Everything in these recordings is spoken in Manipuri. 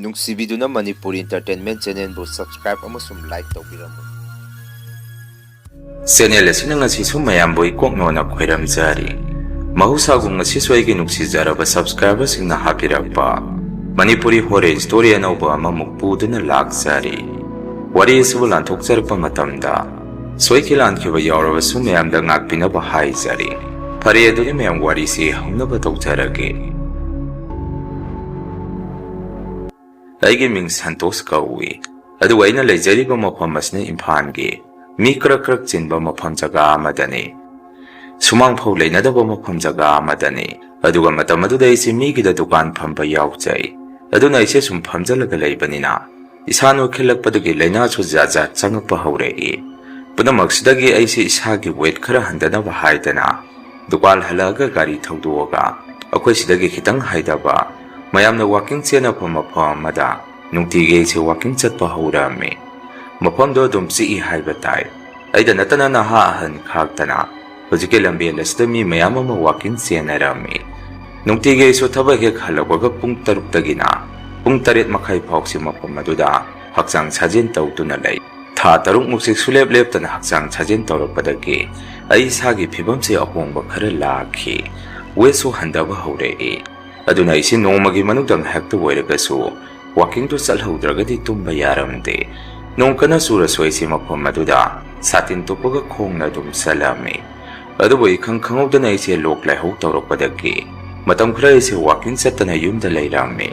ꯅꯨꯡꯁꯤꯕꯤꯗꯨꯅ ꯃꯅꯤꯄꯨꯔꯤ ꯏꯟꯇꯔꯇꯦꯟꯃꯦꯟ ꯆꯦꯅꯦꯜꯕꯨ ꯁꯕꯁꯀ꯭ꯔꯥꯏꯕ ꯑꯃꯁꯨꯡ ꯂꯥꯏꯛ ꯇꯧꯕꯤꯔꯝꯃꯨ꯫ ꯆꯦꯅꯦꯜ ꯑꯁꯤꯅ ꯉꯁꯤꯁꯨ ꯃꯌꯥꯝꯕꯨ ꯏꯀꯣꯛꯅꯣꯅ ꯈꯣꯏꯔꯝꯖꯔꯤ꯫ ꯃꯍꯧꯁꯥꯒꯨꯝ ꯉꯁꯤꯁꯨ ꯑꯩꯒꯤ ꯅꯨꯡꯁꯤꯖꯔꯕ ꯁꯕꯁꯀ꯭ꯔꯥꯏꯕꯔꯁꯤꯡꯅ ꯍꯥꯞꯄꯤꯔꯛꯄ ꯃꯅꯤꯄꯨꯔꯤ ꯍꯣꯔꯦ ꯁ꯭ꯇꯣꯔꯤ ꯑꯅꯧꯕ ꯑꯃꯃꯨꯛ ꯄꯨꯗꯨꯅ ꯂꯥꯛꯆꯔꯤ꯫ ꯋꯥꯔꯤ ꯑꯁꯤꯕꯨ ꯂꯥꯟꯊꯣꯛꯆꯔꯛꯄ ꯃꯇꯝꯗ ꯁꯣꯏꯈꯤ ꯂꯥꯟꯈꯤꯕ ꯌꯥꯎꯔꯕꯁꯨ ꯃꯌꯥꯝꯗ ꯉꯥꯛꯄꯤꯅꯕ ꯍꯥꯏꯖꯔꯤ꯫ ꯐꯔꯦ ꯑꯗꯨꯗꯤ ꯃꯌꯥꯝ ꯋꯥꯔꯤꯁꯤ ꯍꯧꯅꯕ ꯇꯧꯖꯔꯒꯦ꯫ ꯑꯩꯒꯤ ꯃꯤꯡ ꯁꯟꯇꯣꯁ ꯀꯧꯏ, ꯑꯗꯨꯒ ꯑꯩꯅ ꯂꯩꯖꯔꯤꯕ ꯃꯐꯝ ꯑꯁꯤꯅ ꯏꯝꯐꯥꯜꯒꯤ ꯃꯤ ꯈꯔ ꯆꯤꯟꯕ ꯃꯐꯝ ꯖꯒꯥ ꯑꯃꯗꯅꯤ꯫ ꯁꯨꯃꯥꯡꯐꯧ ꯂꯩꯅꯗꯕ ꯃꯐꯝ ꯖꯒꯥ ꯑꯃꯗꯅꯤ꯫ ꯑꯗꯨꯒ ꯃꯇꯝ ꯑꯗꯨꯗ ꯑꯩꯁꯦ ꯃꯤꯒꯤꯗ ꯗꯨꯀꯥꯟ ꯐꯝꯕ ꯌꯥꯎꯖꯩ꯫ ꯑꯗꯨꯅ ꯑꯩꯁꯦ ꯁꯨꯝ ꯐꯝꯖꯜꯂꯒ ꯂꯩꯕꯅꯤꯅ ꯏꯁꯥ ꯅꯣꯏꯈꯠꯂꯛꯄꯗꯒꯤ ꯂꯥꯏꯅꯥꯁꯨ ꯖꯥꯠ ꯖꯥꯠ ꯆꯪꯉꯛꯄ ꯍꯧꯔꯛꯏ꯫ ꯄꯨꯝꯅꯃꯛꯁꯤꯗꯒꯤ ꯑꯩꯁꯦ ꯏꯁꯥꯒꯤ ꯋꯦꯠ ꯈꯔ ꯍꯟꯊꯅꯕ ꯍꯥꯏꯗꯅ ꯗꯨꯀꯥꯟ ꯍꯜꯂꯛꯑꯒ ꯒꯥꯔꯤ ꯊꯧꯗꯣꯛꯑꯒ ꯑꯩꯈꯣꯏ ꯁꯤꯗꯒꯤ ꯈꯤꯇꯪ ꯍꯥꯏꯊꯕ ꯃꯌꯥꯝꯅ ꯋꯥꯀꯤꯡ ꯆꯦꯟꯅꯕ ꯃꯐꯝ ꯑꯃꯗ ꯅꯨꯡꯇꯤꯒꯤ ꯑꯩꯁꯦ ꯋꯥꯀꯤꯡ ꯆꯠꯄ ꯍꯧꯔꯛꯑꯝꯃꯤ꯫ ꯃꯐꯝꯗꯣ ꯑꯗꯨꯝ ꯆꯤꯛꯏ ꯍꯥꯏꯕ ꯇꯥꯏ꯫ ꯑꯩꯗ ꯅꯠꯇꯅ ꯅꯍꯥ ꯑꯍꯟ ꯈꯥꯛꯇꯅ ꯍꯧꯖꯤꯛꯀꯤ ꯂꯝꯕꯦꯜ ꯑꯁꯤꯗ ꯃꯤ ꯃꯌꯥꯝ ꯑꯃ ꯋꯥꯀꯤꯡ ꯆꯦꯟꯅꯔꯝꯃꯤ꯫ ꯅꯨꯡꯇꯤꯒꯤ ꯑꯩꯁꯨ ꯊꯕꯛ ꯍꯦꯛ ꯍꯜꯂꯛꯄꯒ ꯄꯨꯡ 6ꯇꯒꯤꯅ ꯄꯨꯡ 8:30 ꯐꯥꯎꯁꯤ ꯃꯐꯝ ꯑꯗꯨꯗ ꯍꯛꯆꯥꯡ ꯁꯥꯖꯦꯜ ꯇꯧꯗꯨꯅ ꯂꯩ꯫ ꯊꯥ 6 ꯁꯨꯂꯦꯞ ꯂꯦꯞꯇꯅ ꯍꯛꯆꯥꯡ ꯁꯥꯖꯦꯜ ꯇꯧꯔꯛꯄꯗꯒꯤ ꯑꯩ ꯏꯁꯥꯒꯤ ꯐꯤꯕꯝꯁꯦ ꯑꯍꯣꯡꯕ ꯈꯔ ꯂꯥꯛꯈꯤ꯫ ꯋꯦꯠꯁꯨ ꯍꯟꯊꯕ ꯍꯧꯔꯛꯏ꯫ ꯑꯗꯨꯅ ꯑꯩꯁꯤ ꯅꯣꯡꯃꯒꯤ ꯃꯅꯨꯡꯗ ꯉꯥꯏꯍꯥꯛꯇ ꯑꯣꯏꯔꯒꯁꯨ ꯋꯥꯀꯤꯡꯗꯨ ꯆꯠꯍꯧꯗ꯭ꯔꯒꯗꯤ ꯇꯨꯝꯕ ꯌꯥꯔꯝꯗꯦ꯫ ꯅꯣꯡ ꯀꯟꯅ ꯆꯨꯔꯁꯨ ꯑꯩꯁꯤ ꯃꯐꯝ ꯑꯗꯨꯗ ꯁꯥꯇꯤꯟ ꯇꯨꯞꯄꯒ ꯈꯣꯡꯅ ꯑꯗꯨꯝ ꯆꯠꯂꯝꯃꯤ꯫ ꯑꯗꯨꯕꯨ ꯏꯈꯪ ꯈꯪꯍꯧꯗꯅ ꯑꯩꯁꯦ ꯂꯣꯛ ꯂꯥꯏꯍꯧ ꯇꯧꯔꯛꯄꯗꯒꯤ ꯃꯇꯝ ꯈꯔ ꯑꯩꯁꯦ ꯋꯥꯀꯤꯡ ꯆꯠꯇꯅ ꯌꯨꯝꯗ ꯂꯩꯔꯝꯃꯤ꯫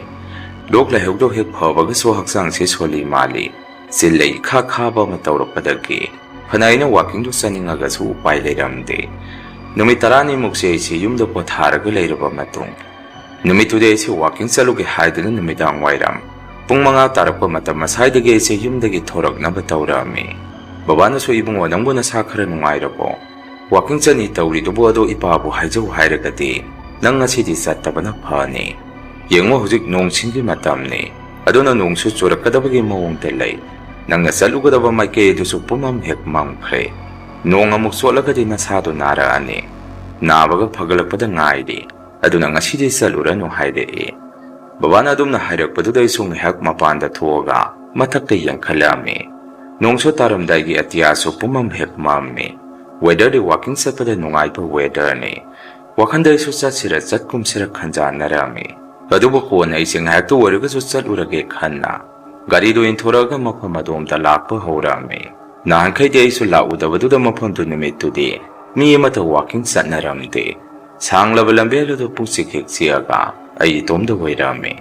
ꯂꯣꯛ ꯂꯥꯏꯍꯧꯗꯣ ꯍꯦꯛ ꯐꯕꯒꯁꯨ ꯍꯛꯆꯥꯡꯁꯦ ꯁꯣꯜꯂꯤ ꯃꯥꯜꯂꯤ ꯆꯤꯜ ꯂꯩ ꯏꯈꯥ ꯈꯥꯕ ꯑꯃ ꯇꯧꯔꯛꯄꯗꯒꯤ ꯐꯅ ꯑꯩꯅ ꯋꯥꯀꯤꯡꯗꯨ ꯆꯠꯅꯤꯡꯉꯒꯁꯨ ꯎꯄꯥꯏ ꯂꯩꯔꯝꯗꯦ꯫ ꯅꯨꯃꯤꯠ 10ꯅꯤꯃꯨꯛꯁꯦ ꯑꯩꯁꯦ ꯌꯨꯝꯗ ꯄꯣꯊꯥꯔꯒ ꯂꯩꯔꯕ ꯃꯇꯨꯡ ꯅꯨꯃꯤꯠꯇꯨꯗꯤ ꯑꯩꯁꯦ ꯋꯥꯀꯤꯡ ꯆꯠꯂꯨꯒꯦ ꯍꯥꯏꯗꯨꯅ ꯅꯨꯃꯤꯗꯥꯡ ꯋꯥꯏꯔꯝ ꯄꯨꯡ 5 ꯇꯥꯔꯛꯄ ꯃꯇꯝ ꯑꯁ꯭ꯋꯥꯏꯗꯒꯤ ꯑꯩꯁꯦ ꯌꯨꯝꯗꯒꯤ ꯊꯣꯔꯛꯅꯕ ꯇꯧꯔꯛꯑꯝꯃꯤ꯫ ꯕꯕꯥꯅꯁꯨ "ꯏꯕꯨꯡꯉꯣ, ꯅꯪꯕꯨ ꯅꯁꯥ ꯈꯔ ꯅꯨꯡꯉꯥꯏꯔꯕꯣ? ꯋꯥꯀꯤꯡ ꯆꯠꯅꯤ ꯇꯧꯔꯤꯗꯨꯕꯨ ꯑꯗꯣ ꯏꯄꯥꯕꯨ ꯍꯥꯏꯖꯧ ꯍꯥꯏꯔꯒꯗꯤ ꯅꯪ ꯉꯁꯤꯗꯤ ꯆꯠꯇꯕꯅ ꯐꯅꯤ꯫ ꯌꯦꯡꯉꯣ, ꯍꯧꯖꯤꯛ ꯅꯣꯡ-ꯁꯤꯡꯒꯤ ꯃꯇꯝꯅꯤ, ꯑꯗꯨꯅ ꯅꯣꯡꯁꯨ ꯆꯨꯔꯛꯀꯗꯕꯒꯤ ꯃꯑꯣꯡꯗ ꯂꯩ꯫ ꯅꯪꯅ ꯆꯠꯂꯨꯒꯗꯕ ꯃꯥꯏꯀꯩ ꯑꯗꯨꯁꯨ ꯄꯨꯝꯃꯝ ꯍꯦꯛ ꯃꯝꯈ꯭ꯔꯦ꯫ ꯅꯣꯡ ꯑꯃꯨꯛ ꯆꯣꯠꯂꯒꯗꯤ ꯅꯁꯥꯗꯣ ꯅꯥꯔꯛꯑꯅꯤ꯫ ꯅꯥꯕꯒ ꯐꯒꯠꯂꯛꯄꯗ ꯉꯥꯏꯔꯤ, ꯑꯗꯨꯅ ꯉꯁꯤꯗꯤ ꯆꯠꯂꯨꯔꯅꯨ" ꯍꯥꯏꯔꯛꯏ꯫ ꯕꯕꯥꯅ ꯑꯗꯨꯝꯅ ꯍꯥꯏꯔꯛꯄꯗꯨꯗ ꯑꯩꯁꯨ ꯉꯥꯏꯍꯥꯛ ꯃꯄꯥꯟꯗ ꯊꯣꯛꯑꯒ ꯃꯊꯛꯇ ꯌꯦꯡꯈꯠꯂꯛꯑꯝꯃꯤ꯫ ꯅꯣꯡꯁꯨ ꯇꯥꯔꯝꯗꯥꯏꯒꯤ ꯑꯇꯤꯌꯥꯁꯨ ꯄꯨꯝꯃꯝ ꯍꯦꯛ ꯃꯝꯃꯤ꯫ ꯋꯦꯗꯔꯗꯤ ꯋꯥꯀꯤꯡ ꯆꯠꯄꯗ ꯅꯨꯡꯉꯥꯏꯕ ꯋꯦꯗꯔꯅꯤ꯫ ꯋꯥꯈꯟꯗ ꯑꯩꯁꯨ ꯆꯠꯁꯤꯔ ꯆꯠꯀꯨꯝꯁꯤꯔ ꯈꯟꯖꯥꯟꯅꯔꯝꯃꯤ꯫ ꯑꯗꯨꯕꯨ ꯀꯣꯟꯅ ꯑꯩꯁꯦ ꯉꯥꯏꯍꯥꯛꯇ ꯑꯣꯏꯔꯒꯁꯨ ꯆꯠꯂꯨꯔꯒꯦ ꯈꯟꯅ ꯒꯥꯔꯤꯗꯣ ꯏꯟꯊꯣꯔꯛꯑꯒ ꯃꯐꯝ ꯑꯗꯣꯝꯗ ꯂꯥꯛꯄ ꯍꯧꯔꯛꯑꯝꯃꯤ꯫ ꯅꯍꯥꯟꯈꯩꯗꯤ ꯑꯩꯁꯨ ꯂꯥꯛꯎꯗꯕꯗꯨꯗ ꯃꯐꯝꯗꯨ ꯅꯨꯃꯤꯠꯇꯨꯗꯤ ꯃꯤ ꯑꯃꯠꯇ ꯋꯥꯀꯤꯡ ꯆꯠꯅꯔꯝꯗꯦ꯫ ꯁꯥꯡꯂꯕ ꯂꯝꯕꯦꯜ ꯑꯗꯨ ꯄꯨꯡꯆꯤꯛ ꯍꯦꯛ ꯆꯤꯛꯑꯒ ꯑꯩ ꯏꯇꯣꯝꯗ ꯑꯣꯏꯔꯝꯃꯤ꯫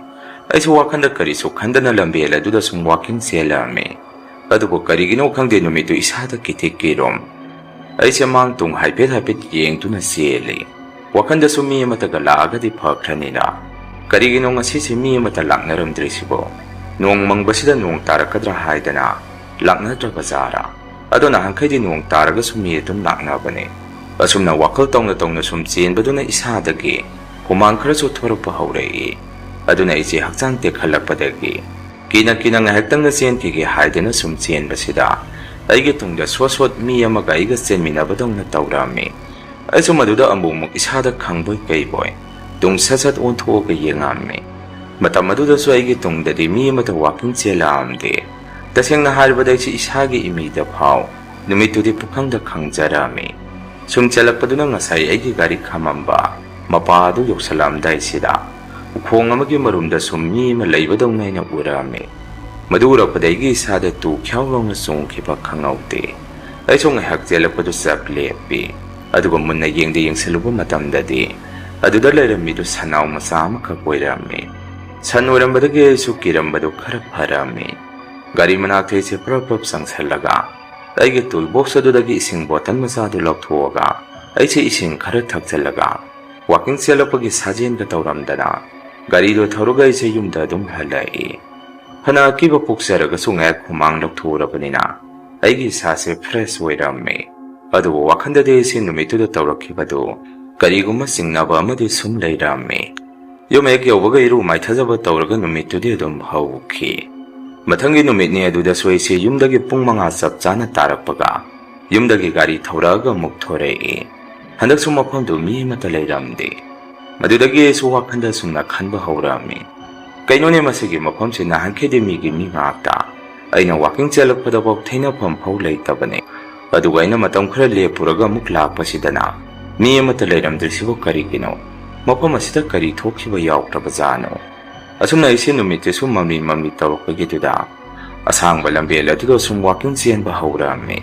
ꯑꯩꯁꯨ ꯋꯥꯈꯟꯗ ꯀꯔꯤꯁꯨ ꯈꯟꯗꯅ ꯂꯝꯕꯦꯜ ꯑꯗꯨꯗ ꯁꯨꯝ ꯋꯥꯀꯤꯡ ꯆꯦꯜꯂꯛꯑꯝꯃꯤ꯫ ꯑꯗꯨꯕꯨ ꯀꯔꯤꯒꯤꯅꯣ ꯈꯪꯗꯦ ꯅꯨꯃꯤꯠꯇꯨ ꯏꯁꯥꯗ ꯀꯤꯊꯤꯛ ꯀꯤꯔꯨꯝ ꯑꯩꯁꯦ ꯃꯥꯡ ꯇꯨꯡ ꯍꯥꯏꯐꯦꯠ ꯌꯦꯡꯗꯨꯅ ꯆꯦꯜꯂꯤ꯫ ꯋꯥꯈꯟꯗꯁꯨ ꯃꯤ ꯑꯃꯠꯇꯒ ꯂꯥꯛꯑꯒꯗꯤ ꯐꯈ꯭ꯔꯅꯤꯅ꯫ ꯀꯔꯤꯒꯤꯅꯣ ꯉꯁꯤꯁꯦ ꯃꯤ ꯑꯃꯠꯇ ꯂꯥꯛꯅꯔꯝꯗ꯭ꯔꯤꯁꯤꯕꯣ? ꯅꯣꯡ ꯃꯪꯕꯁꯤꯗ ꯅꯣꯡ ꯇꯥꯔꯛꯀꯗ꯭ꯔꯥ ꯍꯥꯏꯗꯅ ꯂꯥꯛꯅꯗ꯭ꯔꯕ ꯖꯥꯔꯥ? ꯑꯗꯣ ꯅꯍꯥꯟꯈꯩꯗꯤ ꯅꯣꯡ ꯇꯥꯔꯒꯁꯨ ꯃꯤ ꯑꯗꯨꯝ ꯂꯥꯛꯅꯕꯅꯦ꯫ ꯑꯁꯨꯝꯅ ꯋꯥꯈꯜ ꯇꯧꯅ ꯁꯨꯝ ꯆꯦꯟꯕꯗꯨꯅ ꯏꯁꯥꯗꯒꯤ ꯍꯨꯃꯥꯡ ꯈꯔꯁꯨ ꯊꯣꯔꯛꯄ ꯍꯧꯔꯛꯏ꯫ ꯑꯗꯨꯅ ꯑꯩꯁꯦ ꯍꯛꯆꯥꯡ ꯇꯦꯛꯈꯠꯂꯛꯄꯗꯒꯤ ꯀꯤꯅ ꯉꯥꯏꯍꯥꯛꯇꯪꯒ ꯆꯦꯟꯈꯤꯒꯦ ꯍꯥꯏꯗꯅ ꯁꯨꯝ ꯆꯦꯟꯕꯁꯤꯗ ꯑꯩꯒꯤ ꯇꯨꯡꯗ ꯁꯣꯠ ꯃꯤ ꯑꯃꯒ ꯑꯩꯒ ꯆꯦꯟꯃꯤꯟꯅꯕꯗꯧꯅ ꯇꯧꯔꯝꯃꯤ꯫ ꯑꯩꯁꯨ ꯃꯗꯨꯗ ꯑꯃꯨꯛ ꯏꯁꯥꯗ ꯈꯪꯕꯣꯏ ꯀꯩꯕꯣꯏ ꯇꯨꯡ ꯁꯠ ꯑꯣꯟꯊꯣꯛꯑꯒ ꯌꯦꯡꯉꯝꯃꯤ꯫ ꯃꯇꯝ ꯑꯗꯨꯗꯁꯨ ꯑꯩꯒꯤ ꯇꯨꯡꯗꯗꯤ ꯃꯤ ꯑꯃꯠꯇ ꯋꯥꯀꯤꯡ ꯆꯦꯜꯂꯛꯑꯝꯗꯦ꯫ ꯇꯁꯦꯡꯅ ꯍꯥꯏꯔꯕꯗ ꯑꯩꯁꯤ ꯏꯁꯥꯒꯤ ꯏꯃꯩꯗ ꯐꯥꯎ ꯅꯨꯃꯤꯠꯇꯨꯗꯤ ꯄꯨꯈꯪꯗ ꯈꯪꯖꯔꯝꯃꯤ꯫ ꯁꯨꯝ ꯆꯦꯜꯂꯛꯄꯗꯨꯅ ꯉꯁꯥꯏ ꯑꯩꯒꯤ ꯒꯥꯔꯤ ꯈꯥꯝꯃꯝꯕ ꯃꯄꯥ ꯑꯗꯨ ꯌꯧꯁꯜꯂꯛꯑꯝꯗꯥꯏꯁꯤꯗ ꯎꯈꯣꯡ ꯑꯃꯒꯤ ꯃꯔꯨꯝꯗ ꯁꯨꯝ ꯃꯤ ꯑꯃ ꯂꯩꯕꯗꯧꯅ ꯑꯩꯅ ꯎꯔꯛꯑꯝꯃꯤ꯫ ꯃꯗꯨ ꯎꯔꯛꯄꯗ ꯑꯩꯒꯤ ꯏꯁꯥꯗ ꯇꯨ ꯈ꯭ꯌꯥꯎ ꯂꯥꯎꯅ ꯆꯣꯡꯈꯤꯕ ꯈꯪꯍꯧꯗꯦ꯫ ꯑꯩꯁꯨ ꯉꯥꯏꯍꯥꯛ ꯆꯦꯜꯂꯛꯄꯗꯨ ꯆꯞ ꯂꯦꯞꯄꯤ꯫ ꯑꯗꯨꯒ ꯃꯨꯟꯅ ꯌꯦꯡꯁꯤꯜꯂꯨꯕ ꯃꯇꯝꯗꯗꯤ ꯑꯗꯨꯗ ꯂꯩꯔꯝꯃꯤꯗꯨ ꯁꯟꯅꯥꯎ ꯃꯆꯥ ꯑꯃꯈꯛ ꯑꯣꯏꯔꯝꯃꯤ꯫ ꯁꯟ ꯑꯣꯏꯔꯝꯕꯗꯒꯤ ꯑꯩꯁꯨ ꯀꯤꯔꯝꯕꯗꯨ ꯈꯔ ꯐꯔꯝꯃꯤ꯫ ꯒꯥꯔꯤ ꯃꯅꯥꯛꯇ ꯑꯩꯁꯦ ꯄ꯭ꯔꯞ ꯆꯪꯁꯜꯂꯒ ꯑꯩꯒꯤ ꯇꯨꯜ ꯕꯣꯛꯁ ꯑꯗꯨꯗꯒꯤ ꯏꯁꯤꯡ ꯕꯣꯇꯜ ꯃꯆꯥꯗꯨ ꯂꯧꯊꯣꯛꯑꯒ ꯑꯩꯁꯦ ꯏꯁꯤꯡ ꯈꯔ ꯊꯛꯆꯜꯂꯒ ꯋꯥꯀꯤꯡ ꯆꯦꯜꯂꯛꯄꯒꯤ ꯁꯥꯖꯦꯜꯒ ꯇꯧꯔꯝꯗꯅ ꯒꯥꯔꯤꯗꯣ ꯊꯧꯔꯒ ꯑꯩꯁꯦ ꯌꯨꯝꯗ ꯑꯗꯨꯝ ꯍꯜꯂꯛꯏ꯫ ꯐꯅ ꯑꯀꯤꯕ ꯄꯣꯛꯆꯔꯒꯁꯨ ꯉꯥꯏꯍꯥꯛ ꯍꯨꯃꯥꯡ ꯂꯧꯊꯣꯛꯎꯔꯕꯅꯤꯅ ꯑꯩꯒꯤ ꯏꯁꯥꯁꯦ ꯐ꯭ꯔꯦꯁ ꯑꯣꯏꯔꯝꯃꯤ꯫ ꯑꯗꯨꯕꯨ ꯋꯥꯈꯟꯗꯗꯤ ꯑꯩꯁꯦ ꯅꯨꯃꯤꯠꯇꯨꯗ ꯇꯧꯔꯛꯈꯤꯕꯗꯨ ꯀꯔꯤꯒꯨꯝꯕ ꯆꯤꯡꯅꯕ ꯑꯃꯗꯤ ꯁꯨꯝ ꯂꯩꯔꯝꯃꯤ꯫ ꯌꯨꯝ ꯍꯦꯛ ꯌꯧꯕꯒ ꯏꯔꯨ ꯃꯥꯏꯊꯖꯕ ꯇꯧꯔꯒ ꯅꯨꯃꯤꯠꯇꯨꯗꯤ ꯑꯗꯨꯝ ꯍꯧꯈꯤ꯫ ꯃꯊꯪꯒꯤ ꯅꯨꯃꯤꯠꯅꯤ ꯑꯗꯨꯗꯁꯨ ꯑꯩꯁꯦ ꯌꯨꯝꯗꯒꯤ ꯄꯨꯡ 5 ꯆꯞ ꯆꯥꯅ ꯇꯥꯔꯛꯄꯒ ꯌꯨꯝꯗꯒꯤ ꯒꯥꯔꯤ ꯊꯧꯔꯛꯑꯒ ꯑꯃꯨꯛ ꯊꯣꯔꯛꯏ꯫ ꯍꯟꯗꯛꯁꯨ ꯃꯐꯝꯗꯨ ꯃꯤ ꯑꯃꯠꯇ ꯂꯩꯔꯝꯗꯦ꯫ ꯃꯗꯨꯗꯒꯤ ꯑꯩꯁꯨ ꯋꯥꯈꯟꯗ ꯁꯨꯝꯅ ꯈꯟꯕ ꯍꯧꯔꯛꯑꯝꯃꯤ꯫ ꯀꯩꯅꯣꯅꯦ ꯃꯁꯤꯒꯤ ꯃꯐꯝꯁꯤ ꯅꯍꯥꯟꯈꯩꯗꯤ ꯃꯤꯒꯤ ꯃꯤ ꯉꯥꯛꯇ ꯑꯩꯅ ꯋꯥꯀꯤꯡ ꯆꯠꯂꯛꯄꯗꯐꯥꯎ ꯊꯦꯡꯅꯐꯝ ꯐꯥꯎ ꯂꯩꯇꯕꯅꯤ ꯑꯗꯨꯒ ꯑꯩꯅ ꯃꯇꯝ ꯈꯔ ꯂꯦꯞꯄꯨꯔꯒ ꯑꯃꯨꯛ ꯂꯥꯛꯄꯁꯤꯗꯅ ꯃꯤ ꯑꯃꯠꯇ ꯂꯩꯔꯝꯗ꯭ꯔꯤꯁꯤꯕꯨ ꯀꯔꯤꯒꯤꯅꯣ ꯃꯐꯝ ꯑꯁꯤꯗ ꯀꯔꯤ ꯊꯣꯛꯈꯤꯕ ꯌꯥꯎꯈ꯭ꯔꯕꯖꯥꯠꯅꯣ ꯑꯁꯨꯝꯅ ꯑꯩꯁꯦ ꯅꯨꯃꯤꯠꯇꯨꯁꯨ ꯃꯝꯂꯤ ꯃꯝꯂꯤ ꯇꯧꯔꯛꯄꯒꯤꯗꯨꯗ ꯑꯁꯥꯡꯕ ꯂꯝꯕꯦꯜ ꯑꯗꯨꯗ ꯁꯨꯝ ꯋꯥꯀꯤꯡ ꯆꯦꯟꯕ ꯍꯧꯔꯛꯑꯝꯃꯤ